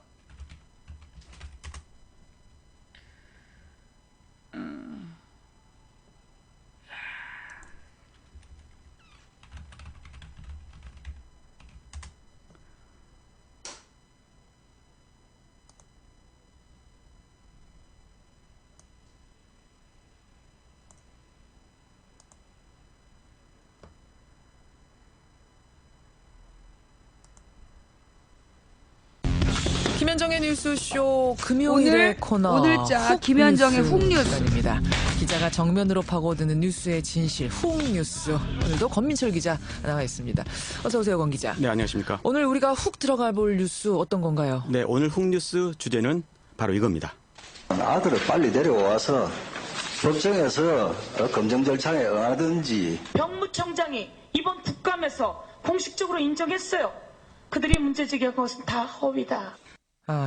김현정의 뉴스쇼 금요일의 코너 오늘자 김현정의 훅뉴스입니다. 기자가 정면으로 파고드는 뉴스의 진실 훅뉴스. 오늘도 권민철 기자 나와 있습니다. 어서 오세요, 권 기자. 네, 안녕하십니까. 오늘 우리가 훅 들어가 볼 뉴스 어떤 건가요? 네, 오늘 훅뉴스 주제는 바로 이겁니다. 아들을 빨리 데려와서 법정에서 검증 절차에 응하든지. 병무청장이 이번 국감에서 공식적으로 인정했어요. 그들이 문제 제기한 것은 다 허위다.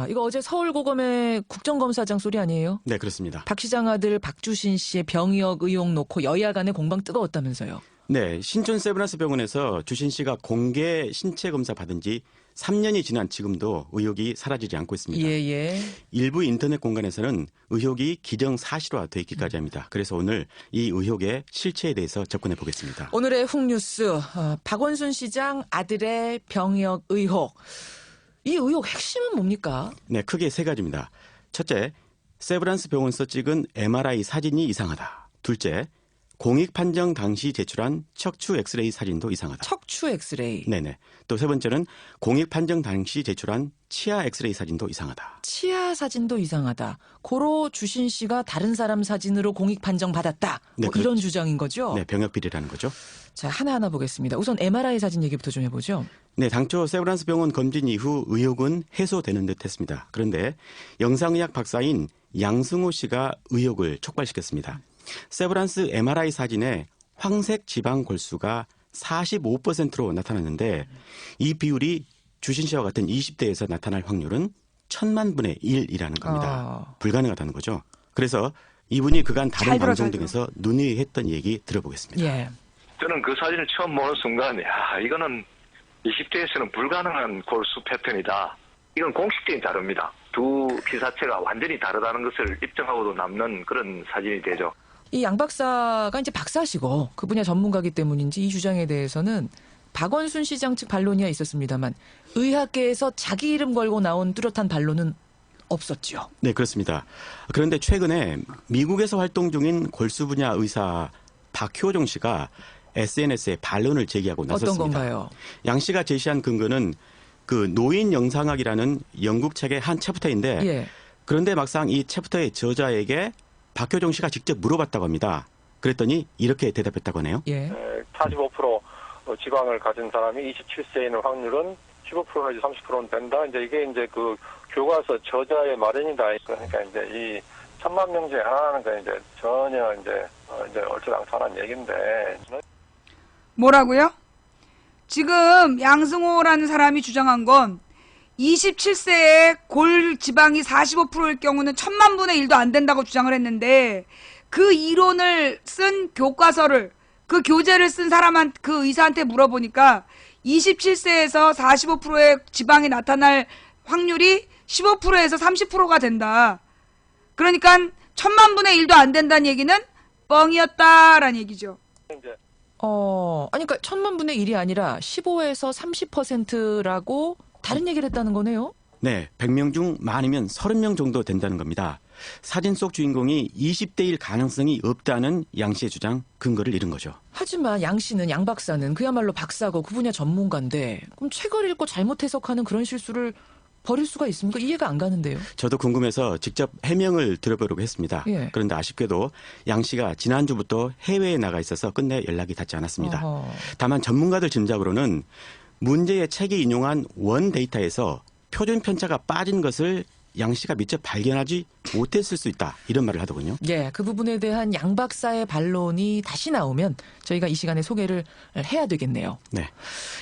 이거 어제 서울고검의 국정검사장 소리 아니에요? 네, 그렇습니다. 박 시장 아들 박주신 씨의 병역 의혹 놓고 여야 간의 공방 뜨거웠다면서요? 네, 신촌 세브란스 병원에서 주신 씨가 공개 신체 검사 받은 지 3년이 지난 지금도 의혹이 사라지지 않고 있습니다. 예. 일부 인터넷 공간에서는 의혹이 기정사실화돼 있기까지 합니다. 그래서 오늘 이 의혹의 실체에 대해서 접근해 보겠습니다. 오늘의 훅뉴스, 박원순 시장 아들의 병역 의혹. 이 의혹 핵심은 뭡니까? 네, 크게 세 가지입니다. 첫째, 세브란스 병원에서 찍은 MRI 사진이 이상하다. 둘째, 공익 판정 당시 제출한 척추 엑스레이 사진도 이상하다. 척추 엑스레이. 네네. 또 세 번째는 공익 판정 당시 제출한 치아 엑스레이 사진도 이상하다. 치아 사진도 이상하다. 고로 주신 씨가 다른 사람 사진으로 공익 판정 받았다. 네, 뭐 이런 그렇죠. 주장인 거죠? 네, 병역 비리라는 거죠. 자, 하나하나 보겠습니다. 우선 MRI 사진 얘기부터 좀 해보죠. 네, 당초 세브란스 병원 검진 이후 의혹은 해소되는 듯 했습니다. 그런데 영상의학 박사인 양승호 씨가 의혹을 촉발시켰습니다. 세브란스 MRI 사진에 황색 지방 골수가 45%로 나타났는데 이 비율이 주신 씨와 같은 20대에서 나타날 확률은 1000만분의 1이라는 겁니다. 불가능하다는 거죠. 그래서 이분이 그간 다른 잘 들어, 방송 잘 들어. 등에서 논의했던 얘기 들어보겠습니다. 예. 저는 그 사진을 처음 보는 순간, 야, 이거는 20대에서는 불가능한 골수 패턴이다. 이건 공식적인 자료입니다. 두 기사체가 완전히 다르다는 것을 입증하고도 남는 그런 사진이 되죠. 이 양 박사가 이제 박사시고 그 분야 전문가기 때문인지 이 주장에 대해서는 박원순 시장 측 반론이야 있었습니다만 의학계에서 자기 이름 걸고 나온 뚜렷한 반론은 없었죠. 네, 그렇습니다. 그런데 최근에 미국에서 활동 중인 골수 분야 의사 박효종 씨가 SNS에 반론을 제기하고 나섰습니다. 어떤 건가요? 양 씨가 제시한 근거는 그 노인 영상학이라는 영국 책의 한 챕터인데 예. 그런데 막상 이 챕터의 저자에게 박효종 씨가 직접 물어봤다고 합니다. 그랬더니 이렇게 대답했다고 하네요. 예. 45% 지방을 가진 사람이 27세에 있는 확률은 15% 내지 30%는 된다. 이제 이게 그 교과서 저자의 말입니다. 그러니까 이제 이 1000만 명 중에 하나는 그 이제 전혀 이제 얼토당토하는 얘기인데. 뭐라고요? 지금 양승호라는 사람이 주장한 건 27세에 골 지방이 45%일 경우는 1000만분의 1도 안 된다고 주장을 했는데 그 이론을 쓴 교과서를 그 교재를 쓴 그 의사한테 물어보니까 27세에서 45%의 지방이 나타날 확률이 15%에서 30%가 된다. 그러니까 1000만분의 1도 안 된다는 얘기는 뻥이었다라는 얘기죠. 아니 그러니까 1000만분의 1이 아니라 15에서 30%라고 다른 얘기를 했다는 거네요. 네, 100명 중 많으면 30명 정도 된다는 겁니다. 사진 속 주인공이 20대일 가능성이 없다는 양 씨의 주장 근거를 잃은 거죠. 하지만 양 씨는 양 박사는 그야말로 박사고 그 분야 전문가인데 그럼 책을 읽고 잘못 해석하는 그런 실수를 버릴 수가 있습니까? 이해가 안 가는데요. 저도 궁금해서 직접 해명을 들어보려고 했습니다. 예. 그런데 아쉽게도 양 씨가 지난주부터 해외에 나가 있어서 끝내 연락이 닿지 않았습니다. 어허. 다만 전문가들 짐작으로는 문제의 책이 인용한 원 데이터에서 표준 편차가 빠진 것을 양 씨가 미처 발견하지 못했을 수 있다. 이런 말을 하더군요. 예, 그 부분에 대한 양 박사의 반론이 다시 나오면 저희가 이 시간에 소개를 해야 되겠네요. 네.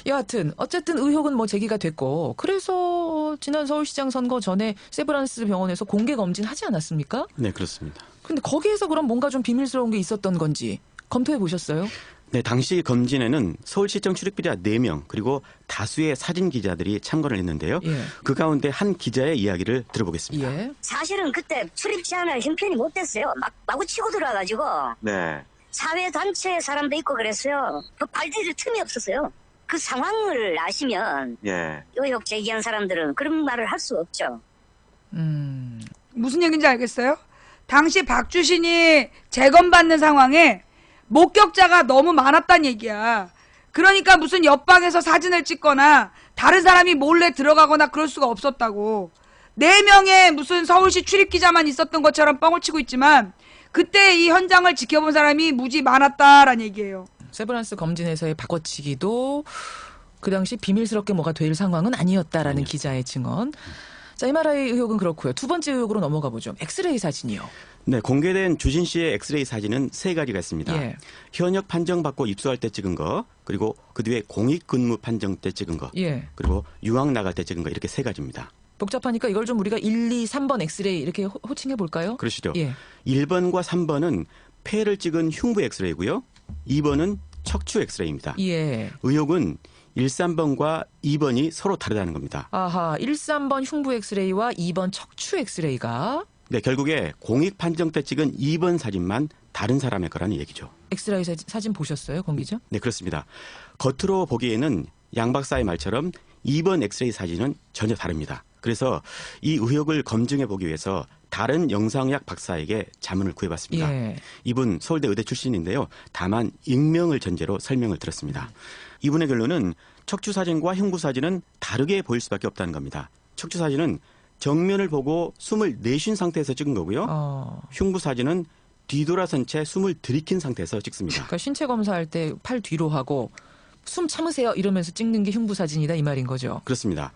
여하튼 어쨌든 의혹은 뭐 제기가 됐고 그래서 지난 서울시장 선거 전에 세브란스 병원에서 공개 검진하지 않았습니까? 네, 그렇습니다. 근데 거기에서 그럼 뭔가 좀 비밀스러운 게 있었던 건지 검토해 보셨어요? 네, 당시 검진에는 서울시청 출입기자 4명 그리고 다수의 사진 기자들이 참관을 했는데요. 예. 그 가운데 한 기자의 이야기를 들어보겠습니다. 예. 사실은 그때 출입 제한을 형편이 못 됐어요. 마구 치고 들어와가지고 네. 사회 단체 사람도 있고 그랬어요. 그 발디딜 틈이 없었어요. 그 상황을 아시면 예. 의혹 제기한 사람들은 그런 말을 할 수 없죠. 무슨 얘기인지 알겠어요? 당시 박주신이 재검받는 상황에 목격자가 너무 많았단 얘기야. 그러니까 무슨 옆방에서 사진을 찍거나 다른 사람이 몰래 들어가거나 그럴 수가 없었다고. 4명의 무슨 서울시 출입기자만 있었던 것처럼 뻥을 치고 있지만 그때 이 현장을 지켜본 사람이 무지 많았다라는 얘기예요. 세브란스 검진에서의 바꿔치기도 그 당시 비밀스럽게 뭐가 될 상황은 아니었다라는 기자의 증언. 자, MRI 의혹은 그렇고요. 두 번째 의혹으로 넘어가 보죠. 엑스레이 사진이요. 네, 공개된 주신 씨의 엑스레이 사진은 3가지가 있습니다. 예. 현역 판정받고 입소할 때 찍은 거, 그리고 그 뒤에 공익근무 판정 때 찍은 거, 예. 그리고 유학 나갈 때 찍은 거 이렇게 3가지입니다. 복잡하니까 이걸 좀 우리가 1, 2, 3번 엑스레이 이렇게 호칭해 볼까요? 그러시죠? 예. 1번과 3번은 폐를 찍은 흉부 엑스레이고요. 2번은 척추 엑스레이입니다. 예. 의혹은 1, 3번과 2번이 서로 다르다는 겁니다. 아하, 1, 3번 흉부 엑스레이와 2번 척추 엑스레이가 네, 결국에 공익 판정 때 찍은 2번 사진만 다른 사람의 거라는 얘기죠. 엑스레이 사진 보셨어요, 권 기자? 네, 그렇습니다. 겉으로 보기에는 양 박사의 말처럼 2번 엑스레이 사진은 전혀 다릅니다. 그래서 이 의혹을 검증해 보기 위해서 다른 영상의학 박사에게 자문을 구해봤습니다. 예. 이분 서울대 의대 출신인데요. 다만 익명을 전제로 설명을 들었습니다. 이분의 결론은 척추사진과 흉부사진은 다르게 보일 수밖에 없다는 겁니다. 척추사진은 정면을 보고 숨을 내쉰 상태에서 찍은 거고요. 흉부사진은 뒤돌아선 채 숨을 들이킨 상태에서 찍습니다. 그러니까 신체 검사할 때 팔 뒤로 하고 숨 참으세요 이러면서 찍는 게 흉부사진이다 이 말인 거죠. 그렇습니다.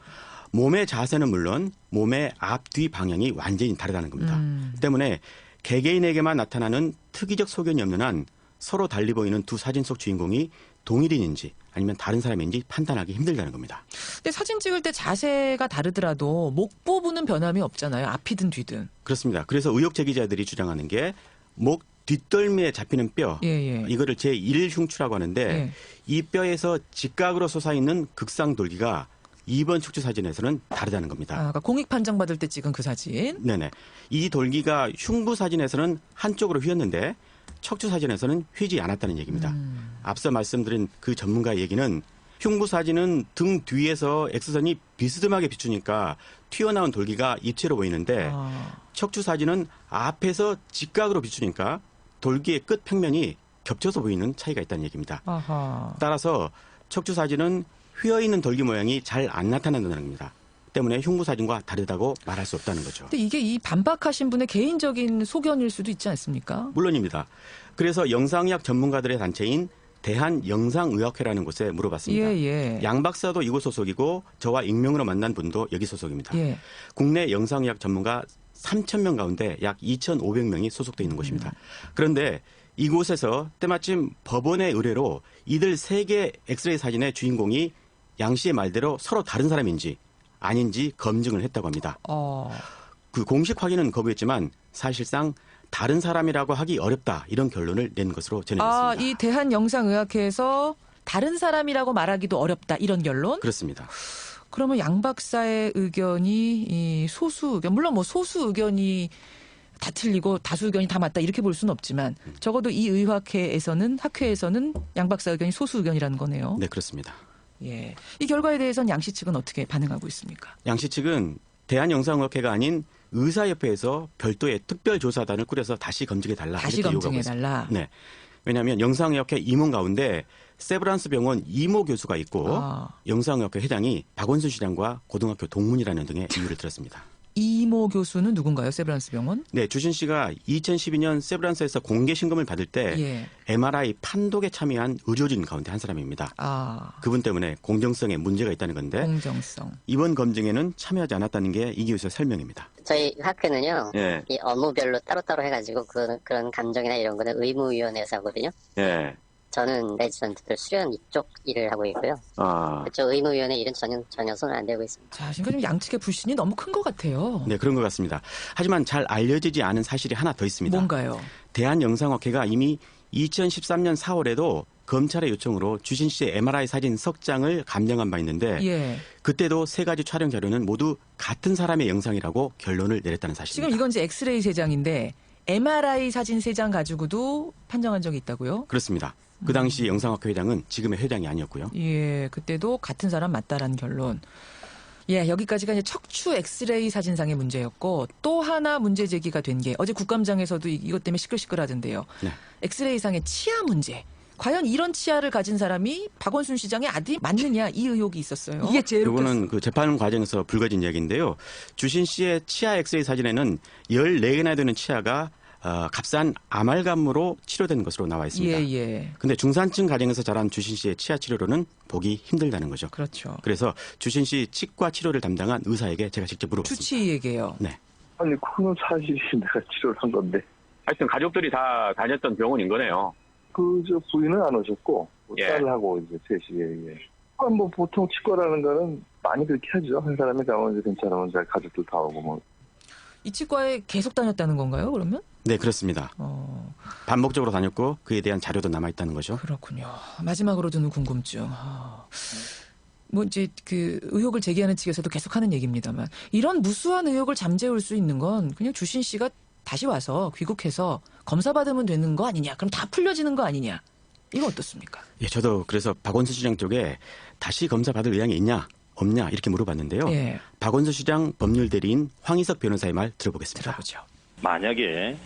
몸의 자세는 물론 몸의 앞뒤 방향이 완전히 다르다는 겁니다. 때문에 개개인에게만 나타나는 특이적 소견이 없는 한 서로 달리 보이는 두 사진 속 주인공이 동일인인지 아니면 다른 사람인지 판단하기 힘들다는 겁니다. 근데 사진 찍을 때 자세가 다르더라도 목 부분은 변함이 없잖아요. 앞이든 뒤든. 그렇습니다. 그래서 의혹 제기자들이 주장하는 게 목 뒷덜미에 잡히는 뼈, 예. 이거를 제1흉추라고 하는데 예. 이 뼈에서 직각으로 솟아있는 극상돌기가 2번 척추 사진에서는 다르다는 겁니다. 그러니까 공익 판정 받을 때 찍은 그 사진. 네네. 이 돌기가 흉부 사진에서는 한쪽으로 휘었는데 척추 사진에서는 휘지 않았다는 얘기입니다. 앞서 말씀드린 그 전문가의 얘기는 흉부 사진은 등 뒤에서 X선이 비스듬하게 비추니까 튀어나온 돌기가 입체로 보이는데 척추 사진은 앞에서 직각으로 비추니까 돌기의 끝 평면이 겹쳐서 보이는 차이가 있다는 얘기입니다. 아하. 따라서 척추 사진은 휘어있는 돌기 모양이 잘 안 나타난다는 겁니다. 때문에 흉부 사진과 다르다고 말할 수 없다는 거죠. 근데 이게 이 반박하신 분의 개인적인 소견일 수도 있지 않습니까? 물론입니다. 그래서 영상의학 전문가들의 단체인 대한영상의학회라는 곳에 물어봤습니다. 예. 양 박사도 이곳 소속이고 저와 익명으로 만난 분도 여기 소속입니다. 예. 국내 영상의학 전문가 3,000명 가운데 약 2,500명이 소속돼 있는 곳입니다. 그런데 이곳에서 때마침 법원의 의뢰로 이들 세 개 엑스레이 사진의 주인공이 양 씨의 말대로 서로 다른 사람인지 아닌지 검증을 했다고 합니다. 그 공식 확인은 거부했지만 사실상 다른 사람이라고 하기 어렵다 이런 결론을 낸 것으로 전해졌습니다. 이 대한영상의학회에서 다른 사람이라고 말하기도 어렵다 이런 결론? 그렇습니다. 그러면 양 박사의 의견이 이 소수 의견, 물론 뭐 소수 의견이 다 틀리고 다수 의견이 다 맞다 이렇게 볼 수는 없지만 적어도 이 의학회에서는 학회에서는 양 박사 의견이 소수 의견이라는 거네요. 네, 그렇습니다. 예. 이 결과에 대해서는 양 씨 측은 어떻게 반응하고 있습니까? 양 씨 측은 대한영상의학회가 아닌 의사협회에서 별도의 특별조사단을 꾸려서 다시 검증해달라. 다시 이렇게 요구하고 검증해달라. 있습니다. 네. 왜냐하면 영상의학회 임원 가운데 세브란스 병원 이모 교수가 있고 영상의학회 회장이 박원순 시장과 고등학교 동문이라는 등의 이유를 들었습니다. 이모 교수는 누군가요? 세브란스 병원? 네, 주신 씨가 2012년 세브란스에서 공개 신검을 받을 때 MRI 판독에 참여한 의료진 가운데 한 사람입니다. 그분 때문에 공정성에 문제가 있다는 건데 공정성. 이번 검증에는 참여하지 않았다는 게 이 교수의 설명입니다. 저희 학회는요, 이 업무별로 따로따로 해가지고 그런 감정이나 이런 거는 의무위원회에서 하거든요. 저는 레지던트들 수련 이쪽 일을 하고 있고요. 그쪽 의무위원회 일은 전혀 손을 안 대고 있습니다. 자, 지금 좀 양측의 불신이 너무 큰 것 같아요. 네, 그런 것 같습니다. 하지만 잘 알려지지 않은 사실이 하나 더 있습니다. 뭔가요? 대한영상학회가 이미 2013년 4월에도 검찰의 요청으로 주신 씨의 MRI 사진 석 장을 감정한 바 있는데 그때도 세 가지 촬영 자료는 모두 같은 사람의 영상이라고 결론을 내렸다는 사실입니다. 지금 이건 이제 엑스레이 3장인데 MRI 사진 3장 가지고도 판정한 적이 있다고요? 그렇습니다. 그 당시 영상학회 회장은 지금의 회장이 아니었고요. 예, 그때도 같은 사람 맞다라는 결론. 예, 여기까지가 이제 척추 엑스레이 사진상의 문제였고 또 하나 문제 제기가 된 게 어제 국감장에서도 이것 때문에 시끌시끌하던데요. 엑스레이상의 치아 문제. 과연 이런 치아를 가진 사람이 박원순 시장의 아들이 맞느냐 이 의혹이 있었어요. 이게 제일 이거는 그 재판 과정에서 불거진 이야기인데요. 주신 씨의 치아 엑스레이 사진에는 14개나 되는 치아가 값싼 아말감으로 치료된 것으로 나와 있습니다. 근데 중산층 가정에서 자란 주신 씨의 치아 치료로는 보기 힘들다는 거죠. 그렇죠. 그래서 주신 씨 치과 치료를 담당한 의사에게 제가 직접 물어봤습니다. 주치의에게요. 네. 아니 그건 사실이 내가 치료를 한 건데. 하여튼 가족들이 다 다녔던 병원인 거네요. 저 부인은 안 오셨고 딸하고 이제 셋이. 뭐 보통 치과라는 거는 많이 그렇게 하죠. 한 사람이 가면 이제 괜찮으면 잘 가족들 다 오고 뭐. 이 치과에 계속 다녔다는 건가요, 그러면? 네, 그렇습니다. 반복적으로 다녔고 그에 대한 자료도 남아있다는 거죠. 그렇군요. 마지막으로 드는 궁금증. 뭐 이제 그 의혹을 제기하는 측에서도 계속하는 얘기입니다만 이런 무수한 의혹을 잠재울 수 있는 건 그냥 주신 씨가 다시 와서 귀국해서 검사 받으면 되는 거 아니냐. 그럼 다 풀려지는 거 아니냐. 이거 어떻습니까? 예, 저도 그래서 박원순 시장 쪽에 다시 검사 받을 의향이 있냐 없냐 이렇게 물어봤는데요. 예. 박원순 시장 법률 대리인 황희석 변호사의 말 들어보겠습니다. 들어보죠. 만약에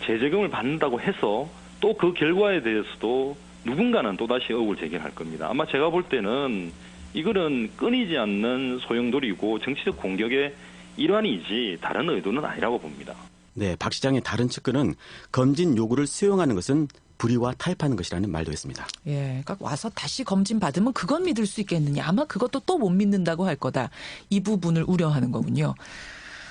재적용을 받는다고 해서 또 그 결과에 대해서도 누군가는 또다시 의혹을 제기할 겁니다. 아마 제가 볼 때는 이거는 끊이지 않는 소용돌이고 정치적 공격의 일환이지 다른 의도는 아니라고 봅니다. 네, 박 시장의 다른 측근은 검진 요구를 수용하는 것은 불의와 타협하는 것이라는 말도 했습니다. 예, 그러니까 와서 다시 검진 받으면 그건 믿을 수 있겠느냐. 아마 그것도 또 못 믿는다고 할 거다. 이 부분을 우려하는 거군요.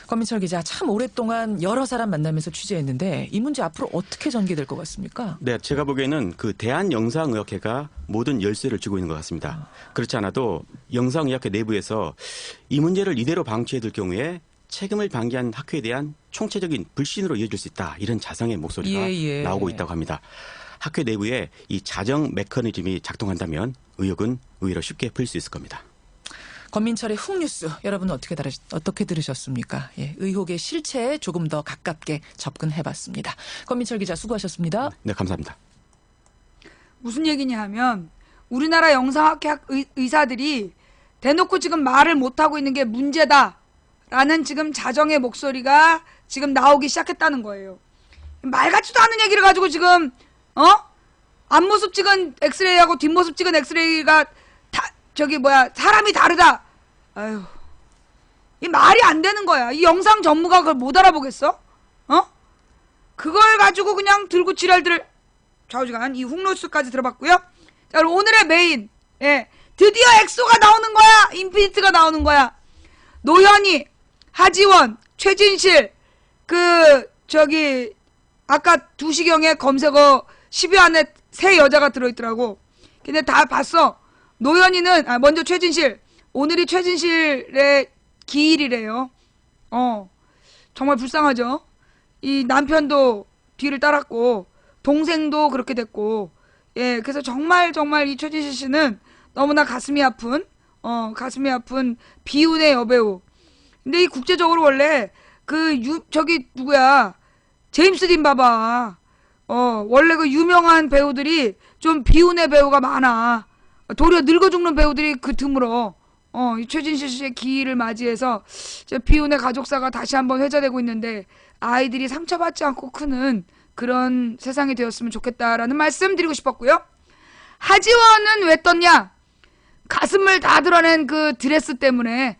권민철 기자, 참 오랫동안 여러 사람 만나면서 취재했는데 이 문제 앞으로 어떻게 전개될 것 같습니까? 네, 제가 보기에는 그 대한영상의학회가 모든 열쇠를 쥐고 있는 것 같습니다. 그렇지 않아도 영상의학회 내부에서 이 문제를 이대로 방치해둘 경우에 책임을 방기한 학회에 대한 총체적인 불신으로 이어질 수 있다. 이런 자성의 목소리가 나오고 있다고 합니다. 학회 내부에 이 자정 메커니즘이 작동한다면 의혹은 의외로 쉽게 풀 수 있을 겁니다. 권민철의 훅뉴스 여러분은 어떻게 들으셨습니까? 예, 의혹의 실체에 조금 더 가깝게 접근해봤습니다. 권민철 기자 수고하셨습니다. 네, 감사합니다. 무슨 얘기냐 하면 우리나라 영상학회 의사들이 대놓고 지금 말을 못하고 있는 게 문제다라는 지금 자정의 목소리가 지금 나오기 시작했다는 거예요. 말 같지도 않은 얘기를 가지고 지금 앞모습 찍은 엑스레이하고 뒷모습 찍은 엑스레이가 사람이 다르다. 아유, 이 말이 안 되는 거야. 이 영상 전무가 그걸 못 알아보겠어? 그걸 가지고 그냥 들고 지랄들 좌우지간 이 훅뉴스까지 들어봤고요. 자, 그럼 오늘의 메인, 드디어 엑소가 나오는 거야. 인피니트가 나오는 거야. 노현이, 하지원, 최진실, 아까 2시경에 검색어 10위 안에 3 여자가 들어있더라고. 근데 다 봤어. 노현이는, 먼저 최진실. 오늘이 최진실의 기일이래요. 정말 불쌍하죠? 이 남편도 뒤를 따랐고, 동생도 그렇게 됐고, 그래서 정말 이 최진실 씨는 너무나 가슴이 아픈 비운의 여배우. 근데 이 국제적으로 원래, 제임스 딘 봐봐. 원래 그 유명한 배우들이 좀 비운의 배우가 많아. 도리어 늙어 죽는 배우들이 드물어. 이 최진실 씨의 기일을 맞이해서 비운의 가족사가 다시 한번 회자되고 있는데 아이들이 상처받지 않고 크는 그런 세상이 되었으면 좋겠다라는 말씀 드리고 싶었고요. 하지원은 왜 떴냐? 가슴을 다 드러낸 그 드레스 때문에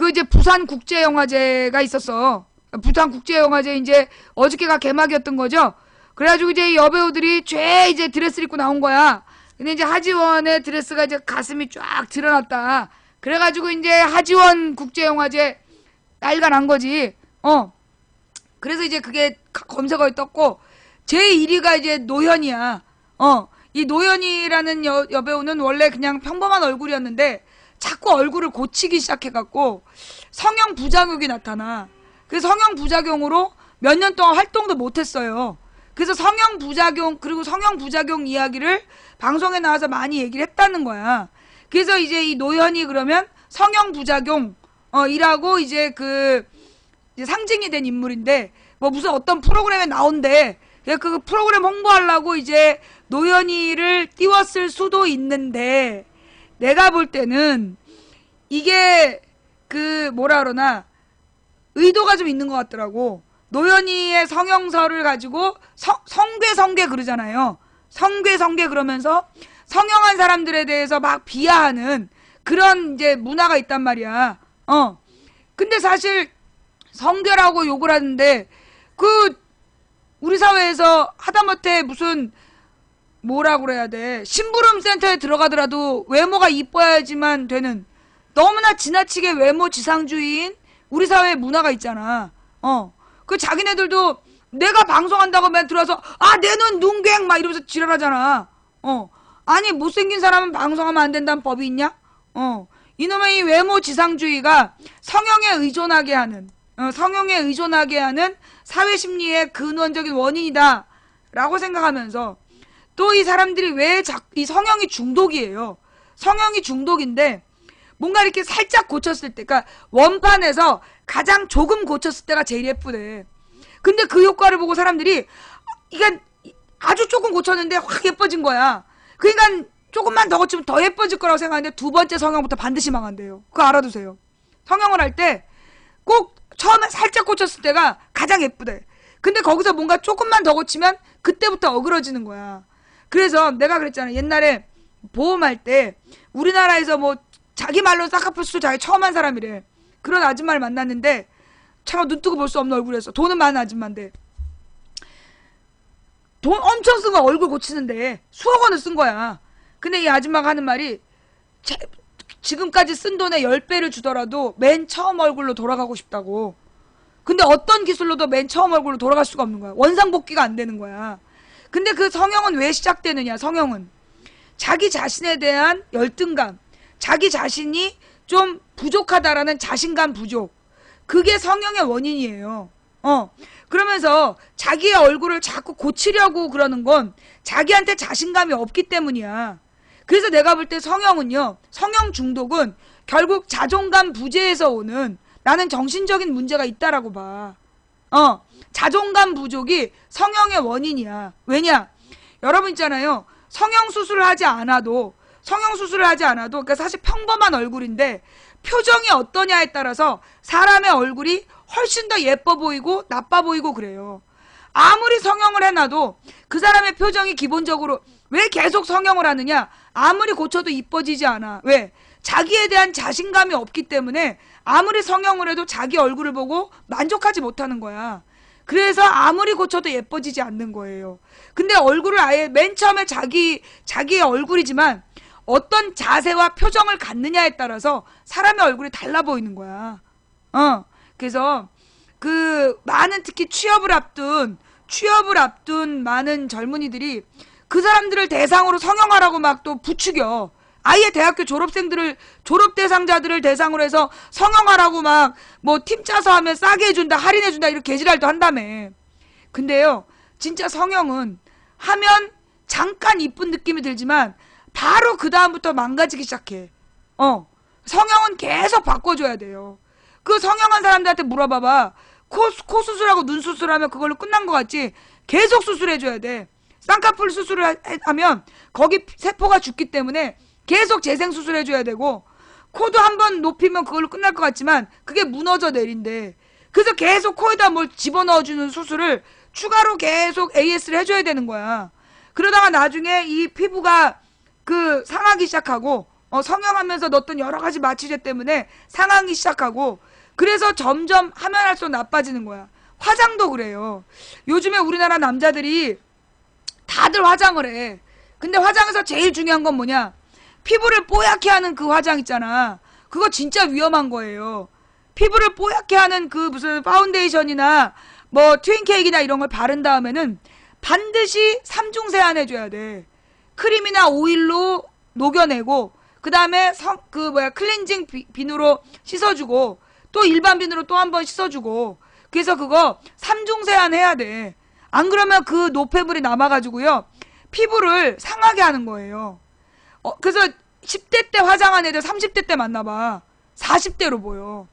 이제 부산국제영화제가 있었어. 부산국제영화제 이제 어저께가 개막이었던 거죠. 그래가지고 이제 이 여배우들이 이제 드레스를 입고 나온 거야. 근데 이제 하지원의 드레스가 이제 가슴이 쫙 드러났다. 그래가지고 이제 하지원 국제영화제 난리가 난 거지. 그래서 이제 그게 검색어에 떴고, 제1위가 이제 노현이야. 이 노현이라는 여배우는 원래 그냥 평범한 얼굴이었는데, 자꾸 얼굴을 고치기 시작해갖고, 성형 부작용이 나타나. 그래서 성형 부작용으로 몇 년 동안 활동도 못했어요. 그래서 성형 부작용 이야기를 방송에 나와서 많이 얘기를 했다는 거야. 그래서 이제 이 노현이 그러면 성형 부작용, 이라고 이제 이제 상징이 된 인물인데, 무슨 어떤 프로그램에 나온대. 그 프로그램 홍보하려고 이제 노현이를 띄웠을 수도 있는데, 내가 볼 때는 이게 의도가 좀 있는 것 같더라고. 노현이의 성형설을 가지고 성괴 그러잖아요. 성괴 그러면서 성형한 사람들에 대해서 막 비하하는 그런 이제 문화가 있단 말이야. 근데 사실 성괴라고 욕을 하는데 우리 사회에서 하다못해 무슨 뭐라 그래야 돼. 심부름 센터에 들어가더라도 외모가 이뻐야지만 되는 너무나 지나치게 외모 지상주의인 우리 사회의 문화가 있잖아. 자기네들도 내가 방송한다고 맨 들어와서 내 눈 눈괭 막 이러면서 지랄하잖아. 아니 못생긴 사람은 방송하면 안 된다는 법이 있냐? 이놈의 이 외모 지상주의가 성형에 의존하게 하는 사회 심리의 근원적인 원인이다 라고 생각하면서 또 이 사람들이 왜 이 성형이 중독이에요. 성형이 중독인데 뭔가 이렇게 살짝 고쳤을 때, 그러니까 원판에서 가장 조금 고쳤을 때가 제일 예쁘대. 근데 그 효과를 보고 사람들이 이게 아주 조금 고쳤는데 확 예뻐진 거야. 그러니까 조금만 더 고치면 더 예뻐질 거라고 생각하는데 두 번째 성형부터 반드시 망한대요. 그거 알아두세요. 성형을 할 때 꼭 처음에 살짝 고쳤을 때가 가장 예쁘대. 근데 거기서 뭔가 조금만 더 고치면 그때부터 어그러지는 거야. 그래서 내가 그랬잖아. 옛날에 보험할 때 우리나라에서 뭐 자기 말로 쌍꺼풀 수술 자기 처음 한 사람이래. 그런 아줌마를 만났는데 참 눈 뜨고 볼 수 없는 얼굴이었어. 돈은 많은 아줌마인데 돈 엄청 쓴 거 얼굴 고치는데 수억 원을 쓴 거야. 근데 이 아줌마가 하는 말이 지금까지 쓴 돈의 10배를 주더라도 맨 처음 얼굴로 돌아가고 싶다고. 근데 어떤 기술로도 맨 처음 얼굴로 돌아갈 수가 없는 거야. 원상복귀가 안 되는 거야. 근데 그 성형은 왜 시작되느냐. 성형은 자기 자신에 대한 열등감, 자기 자신이 좀 부족하다라는 자신감 부족, 그게 성형의 원인이에요. 그러면서 자기의 얼굴을 자꾸 고치려고 그러는 건 자기한테 자신감이 없기 때문이야. 그래서 내가 볼 때 성형은요, 성형 중독은 결국 자존감 부재에서 오는, 나는 정신적인 문제가 있다라고 봐. 자존감 부족이 성형의 원인이야. 왜냐? 여러분 있잖아요. 성형수술을 하지 않아도, 그러니까 사실 평범한 얼굴인데 표정이 어떠냐에 따라서 사람의 얼굴이 훨씬 더 예뻐 보이고 나빠 보이고 그래요. 아무리 성형을 해놔도 그 사람의 표정이 기본적으로, 왜 계속 성형을 하느냐? 아무리 고쳐도 이뻐지지 않아. 왜? 자기에 대한 자신감이 없기 때문에 아무리 성형을 해도 자기 얼굴을 보고 만족하지 못하는 거야. 그래서 아무리 고쳐도 예뻐지지 않는 거예요. 근데 얼굴을 아예 맨 처음에 자기의 얼굴이지만 어떤 자세와 표정을 갖느냐에 따라서 사람의 얼굴이 달라 보이는 거야. 그래서 많은 특히 취업을 앞둔 많은 젊은이들이 그 사람들을 대상으로 성형하라고 막 또 부추겨. 아예 대학교 졸업 대상자들을 대상으로 해서 성형하라고 막 뭐 팀 짜서 하면 싸게 해준다, 할인해준다, 이렇게 개지랄도 한다며. 근데요, 진짜 성형은 하면 잠깐 이쁜 느낌이 들지만 바로 그 다음부터 망가지기 시작해. 성형은 계속 바꿔줘야 돼요. 그 성형한 사람들한테 물어봐봐. 코 수술하고 눈 수술하면 그걸로 끝난 것 같지? 계속 수술해줘야 돼. 쌍꺼풀 수술을 하면 거기 세포가 죽기 때문에 계속 재생 수술해줘야 되고, 코도 한번 높이면 그걸로 끝날 것 같지만 그게 무너져 내린대. 그래서 계속 코에다 뭘 집어넣어주는 수술을 추가로 계속 AS를 해줘야 되는 거야. 그러다가 나중에 이 피부가 상하기 시작하고, 성형하면서 넣었던 여러 가지 마취제 때문에 상하기 시작하고, 그래서 점점 하면 할수록 나빠지는 거야. 화장도 그래요. 요즘에 우리나라 남자들이 다들 화장을 해. 근데 화장에서 제일 중요한 건 뭐냐? 피부를 뽀얗게 하는 그 화장 있잖아. 그거 진짜 위험한 거예요. 피부를 뽀얗게 하는 그 무슨 파운데이션이나 뭐 트윈케이크나 이런 걸 바른 다음에는 반드시 3중 세안해줘야 돼. 크림이나 오일로 녹여내고, 그 다음에 클렌징 비누로 씻어주고, 또 일반 비누로 또 한 번 씻어주고, 그래서 그거 3중 세안해야 돼. 안 그러면 그 노폐물이 남아가지고요, 피부를 상하게 하는 거예요. 그래서 10대 때 화장한 애들 30대 때 만나봐. 40대로 보여.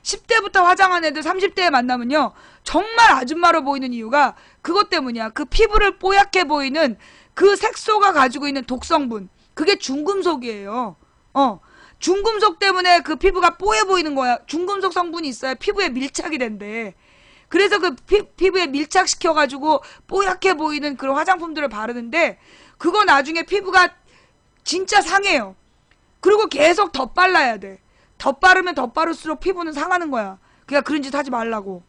10대부터 화장한 애들 30대에 만나면요, 정말 아줌마로 보이는 이유가 그것 때문이야. 그 피부를 뽀얗게 보이는 그 색소가 가지고 있는 독성분, 그게 중금속이에요. 중금속 때문에 그 피부가 뽀얘 보이는 거야. 중금속 성분이 있어야 피부에 밀착이 된대. 그래서 그 피부에 밀착시켜가지고 뽀얗게 보이는 그런 화장품들을 바르는데, 그거 나중에 피부가 진짜 상해요. 그리고 계속 덧발라야 돼. 덧바르면 덧바를수록 피부는 상하는 거야. 그러니까 그런 짓 하지 말라고.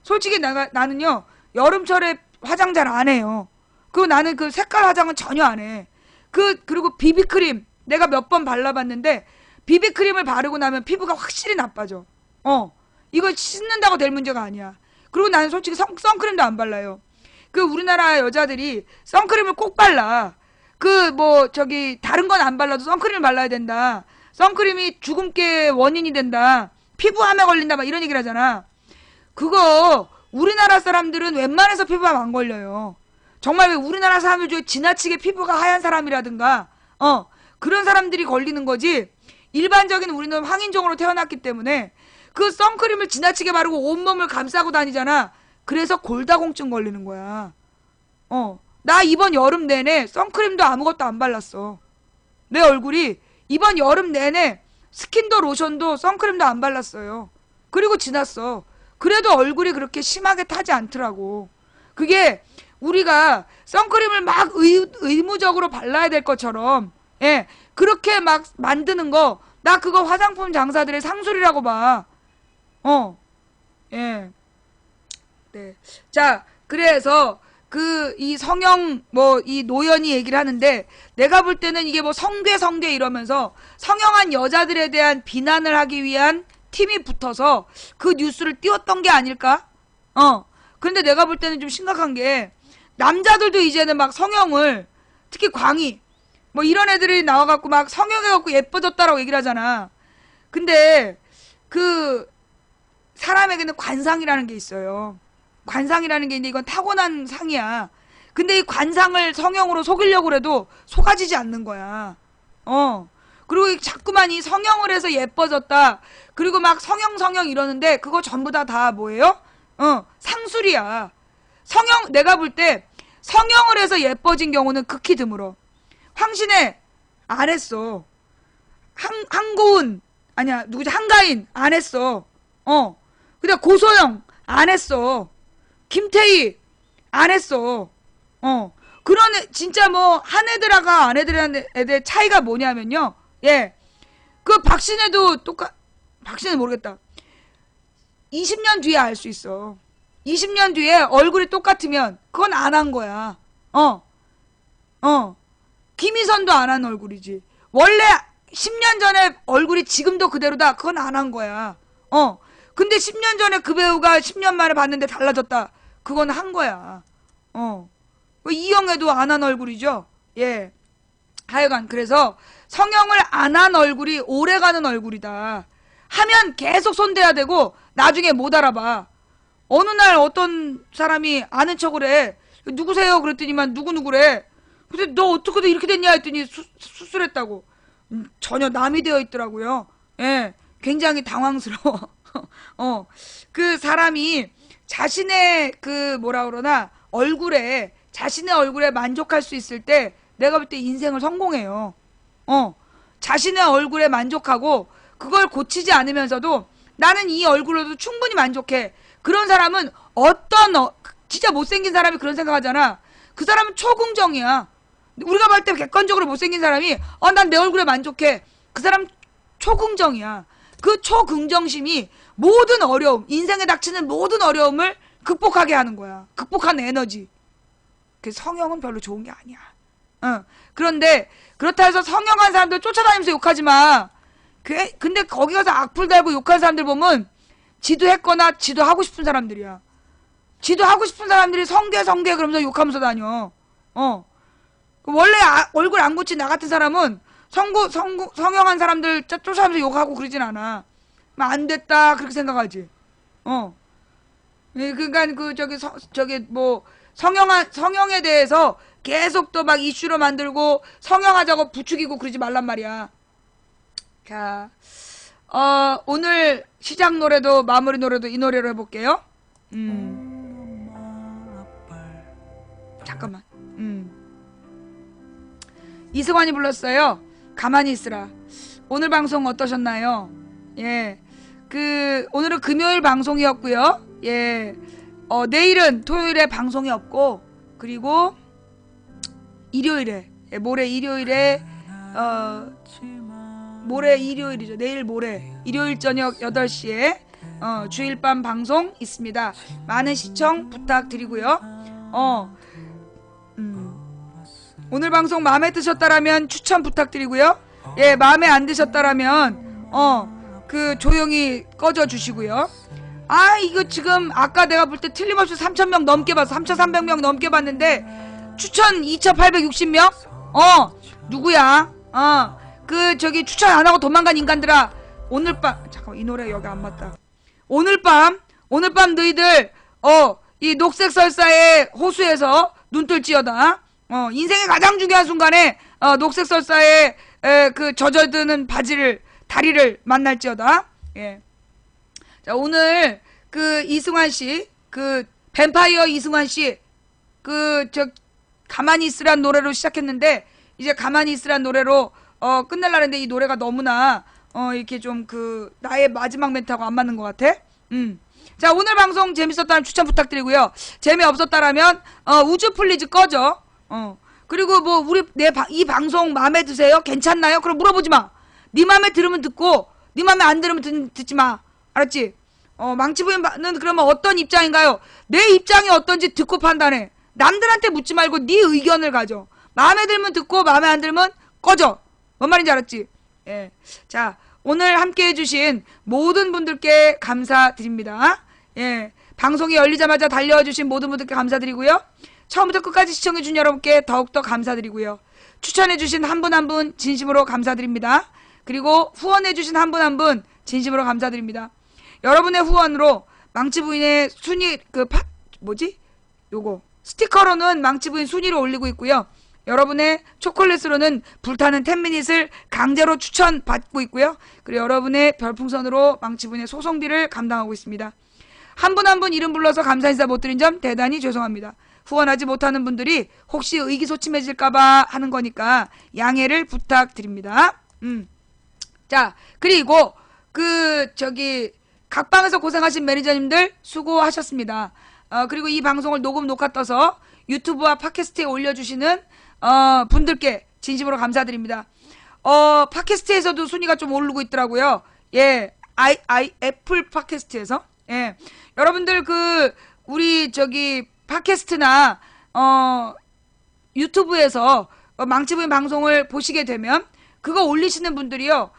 솔직히 나는요, 여름철에 화장 잘 안 해요. 그리고 나는 그 색깔 화장은 전혀 안 해. 그리고 비비크림 내가 몇 번 발라봤는데, 비비크림을 바르고 나면 피부가 확실히 나빠져. 이거 씻는다고 될 문제가 아니야. 그리고 나는 솔직히 선크림도 안 발라요. 우리나라 여자들이 선크림을 꼭 발라. 다른 건 안 발라도 선크림을 발라야 된다. 선크림이 죽음의 원인이 된다. 피부암에 걸린다. 막 이런 얘기를 하잖아. 그거 우리나라 사람들은 웬만해서 피부암 안 걸려요. 정말 왜 우리나라 사람들 중에 지나치게 피부가 하얀 사람이라든가, 그런 사람들이 걸리는 거지, 일반적인 우리는 황인종으로 태어났기 때문에 그 선크림을 지나치게 바르고 온몸을 감싸고 다니잖아. 그래서 골다공증 걸리는 거야. 나 이번 여름 내내 선크림도 아무것도 안 발랐어. 내 얼굴이 이번 여름 내내 스킨도 로션도 선크림도 안 발랐어요. 그리고 지났어. 그래도 얼굴이 그렇게 심하게 타지 않더라고. 그게 우리가 선크림을 막 의무적으로 발라야 될 것처럼, 예, 그렇게 막 만드는 거, 나 그거 화장품 장사들의 상술이라고 봐. 예. 네. 자, 그래서 이 성형 이 노연이 얘기를 하는데, 내가 볼 때는 이게 뭐 성괴 이러면서 성형한 여자들에 대한 비난을 하기 위한 팀이 붙어서 그 뉴스를 띄웠던 게 아닐까? 근데 내가 볼 때는 좀 심각한 게, 남자들도 이제는 막 성형을, 특히 광희 뭐 이런 애들이 나와갖고 막 성형해갖고 예뻐졌다라고 얘기를 하잖아. 근데 그 사람에게는 관상이라는 게 있어요. 관상이라는 게 있는데 이건 타고난 상이야. 근데 이 관상을 성형으로 속이려고 해도 속아지지 않는 거야. 그리고 자꾸만 이 성형을 해서 예뻐졌다. 그리고 막 성형 이러는데 그거 전부 다 뭐예요? 상술이야. 내가 볼 때 성형을 해서 예뻐진 경우는 극히 드물어. 황신혜 안 했어. 한고은 아니야 누구지? 한가인 안 했어. 근데 고소영 안 했어. 김태희 안 했어. 그런 진짜 뭐 한 애들하고 안 애들의 차이가 뭐냐면요. 예. 그 박신혜도 박신혜 모르겠다. 20년 뒤에 알 수 있어. 20년 뒤에 얼굴이 똑같으면 그건 안 한 거야. 김희선도 안 한 얼굴이지. 원래 10년 전에 얼굴이 지금도 그대로다. 그건 안 한 거야. 근데 10년 전에 그 배우가 10년 만에 봤는데 달라졌다. 그건 한 거야. 이영애도 안 한 얼굴이죠. 예. 하여간 그래서 성형을 안 한 얼굴이 오래가는 얼굴이다. 하면 계속 손대야 되고 나중에 못 알아봐. 어느 날 어떤 사람이 아는 척을 해. 누구세요? 그랬더니만 누구래. 근데 너 어떻게 이렇게 됐냐 했더니 수술했다고. 전혀 남이 되어 있더라고요. 예. 굉장히 당황스러워. 그 사람이 자신의 자신의 얼굴에 만족할 수 있을 때 내가 볼 때 인생을 성공해요. 자신의 얼굴에 만족하고 그걸 고치지 않으면서도 나는 이 얼굴로도 충분히 만족해. 그런 사람은 진짜 못생긴 사람이 그런 생각하잖아. 그 사람은 초긍정이야. 우리가 볼 때 객관적으로 못생긴 사람이 난 내 얼굴에 만족해. 그 사람 초긍정이야. 그 초긍정심이 모든 어려움, 인생에 닥치는 모든 어려움을 극복하게 하는 거야. 극복하는 에너지. 그 성형은 별로 좋은 게 아니야. 그런데 그렇다 해서 성형한 사람들 쫓아다니면서 욕하지 마. 근데 거기 가서 악플 달고 욕하는 사람들 보면 지도 했거나 지도 하고 싶은 사람들이야. 지도 하고 싶은 사람들이 성계 그러면서 욕하면서 다녀. 원래 얼굴 안 고친 나 같은 사람은 성형한 사람들 쫓아가면서 욕하고 그러진 않아. 안 됐다 그렇게 생각하지. 그러니까 성형에 대해서 계속 또 막 이슈로 만들고 성형하자고 부추기고 그러지 말란 말이야. 자, 오늘 시작 노래도 마무리 노래도 이 노래로 해볼게요. 잠깐만. 이승환이 불렀어요. 가만히 있으라. 오늘 방송 어떠셨나요? 예. 오늘은 금요일 방송이었고요. 예. 내일은 토요일에 방송이 없고, 그리고 일요일에, 모레 일요일에, 모레 일요일이죠. 내일 모레 일요일 저녁 8시에 주일밤 방송 있습니다. 많은 시청 부탁드리고요. 오늘 방송 마음에 드셨다라면 추천 부탁드리고요. 예, 마음에 안 드셨다라면 조용히 꺼져 주시고요. 이거 지금 아까 내가 볼 때 틀림없이 3,000명 넘게 봤어. 3,300명 넘게 봤는데 추천 2,860명? 누구야? 추천 안 하고 도망간 인간들아. 오늘 밤 잠깐만, 이 노래 여기 안 맞다. 오늘 밤 너희들 이 녹색 설사의 호수에서 눈뜰지어다. 인생의 가장 중요한 순간에 녹색 설사의 젖어드는 다리를 만날지어다. 예. 자, 오늘 이승환 씨, 뱀파이어 이승환 씨, 가만히 있으란 노래로 시작했는데 이제 가만히 있으란 노래로 끝날라는데 이 노래가 너무나 이렇게 좀 그 나의 마지막 멘트하고 안 맞는 것 같아. 자, 오늘 방송 재밌었다면 추천 부탁드리고요. 재미없었다라면 우주 플리즈 꺼져. 그리고 뭐 우리 이 방송 마음에 드세요? 괜찮나요? 그럼 물어보지 마. 네 마음에 들으면 듣고 네 마음에 안 들으면 듣지 마. 알았지? 망치부인은 그러면 어떤 입장인가요? 내 입장이 어떤지 듣고 판단해. 남들한테 묻지 말고 네 의견을 가져. 마음에 들면 듣고 마음에 안 들면 꺼져. 뭔 말인지 알았지? 예. 자, 오늘 함께 해주신 모든 분들께 감사드립니다. 예. 방송이 열리자마자 달려와주신 모든 분들께 감사드리고요. 처음부터 끝까지 시청해준 여러분께 더욱더 감사드리고요. 추천해주신 한 분 한 분 진심으로 감사드립니다. 그리고 후원해주신 한 분 한 분 진심으로 감사드립니다. 여러분의 후원으로 망치부인의 순위 요거 스티커로는 망치부인 순위를 올리고 있고요. 여러분의 초콜릿으로는 불타는 10미닛을 강제로 추천받고 있고요. 그리고 여러분의 별풍선으로 망치부인의 소송비를 감당하고 있습니다. 한 분 한 분 이름 불러서 감사 인사 못 드린 점 대단히 죄송합니다. 후원하지 못하는 분들이 혹시 의기소침해질까봐 하는 거니까 양해를 부탁드립니다. 자, 그리고 각방에서 고생하신 매니저님들 수고하셨습니다. 그리고 이 방송을 녹화 떠서 유튜브와 팟캐스트에 올려주시는 분들께 진심으로 감사드립니다. 팟캐스트에서도 순위가 좀 오르고 있더라고요. 예, 애플 팟캐스트에서. 예, 여러분들 우리 팟캐스트나 유튜브에서 망치부인 방송을 보시게 되면 그거 올리시는 분들이요.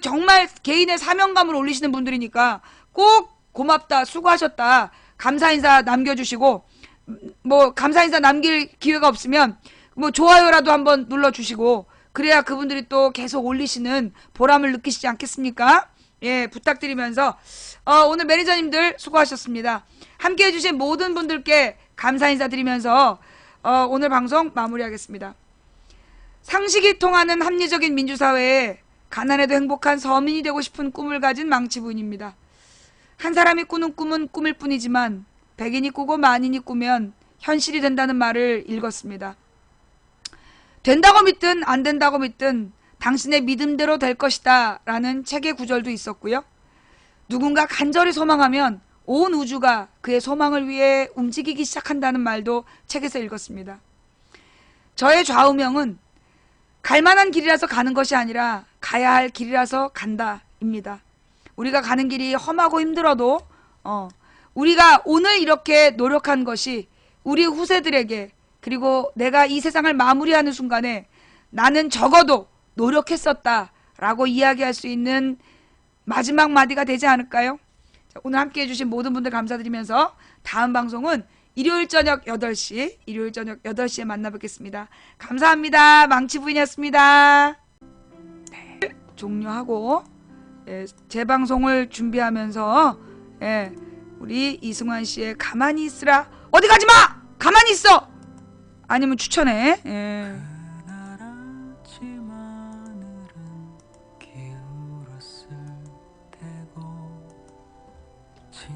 정말 개인의 사명감을 올리시는 분들이니까 꼭 고맙다, 수고하셨다, 감사 인사 남겨주시고, 뭐 감사 인사 남길 기회가 없으면 뭐 좋아요라도 한번 눌러주시고, 그래야 그분들이 또 계속 올리시는 보람을 느끼시지 않겠습니까? 예, 부탁드리면서 오늘 매니저님들 수고하셨습니다. 함께 해주신 모든 분들께 감사 인사드리면서 오늘 방송 마무리하겠습니다. 상식이 통하는 합리적인 민주사회에 가난해도 행복한 서민이 되고 싶은 꿈을 가진 망치부인입니다. 한 사람이 꾸는 꿈은 꿈일 뿐이지만 백인이 꾸고 만인이 꾸면 현실이 된다는 말을 읽었습니다. 된다고 믿든 안 된다고 믿든 당신의 믿음대로 될 것이다 라는 책의 구절도 있었고요. 누군가 간절히 소망하면 온 우주가 그의 소망을 위해 움직이기 시작한다는 말도 책에서 읽었습니다. 저의 좌우명은 갈만한 길이라서 가는 것이 아니라 가야 할 길이라서 간다입니다. 우리가 가는 길이 험하고 힘들어도 우리가 오늘 이렇게 노력한 것이 우리 후세들에게, 그리고 내가 이 세상을 마무리하는 순간에 나는 적어도 노력했었다라고 이야기할 수 있는 마지막 마디가 되지 않을까요? 자, 오늘 함께 해주신 모든 분들 감사드리면서 다음 방송은 일요일 저녁 8시에 만나뵙겠습니다. 감사합니다. 망치부인이었습니다. 네, 종료하고 재방송을 준비하면서 우리 이승환 씨의 가만히 있으라. 어디 가지 마! 가만히 있어! 아니면 추천해. 진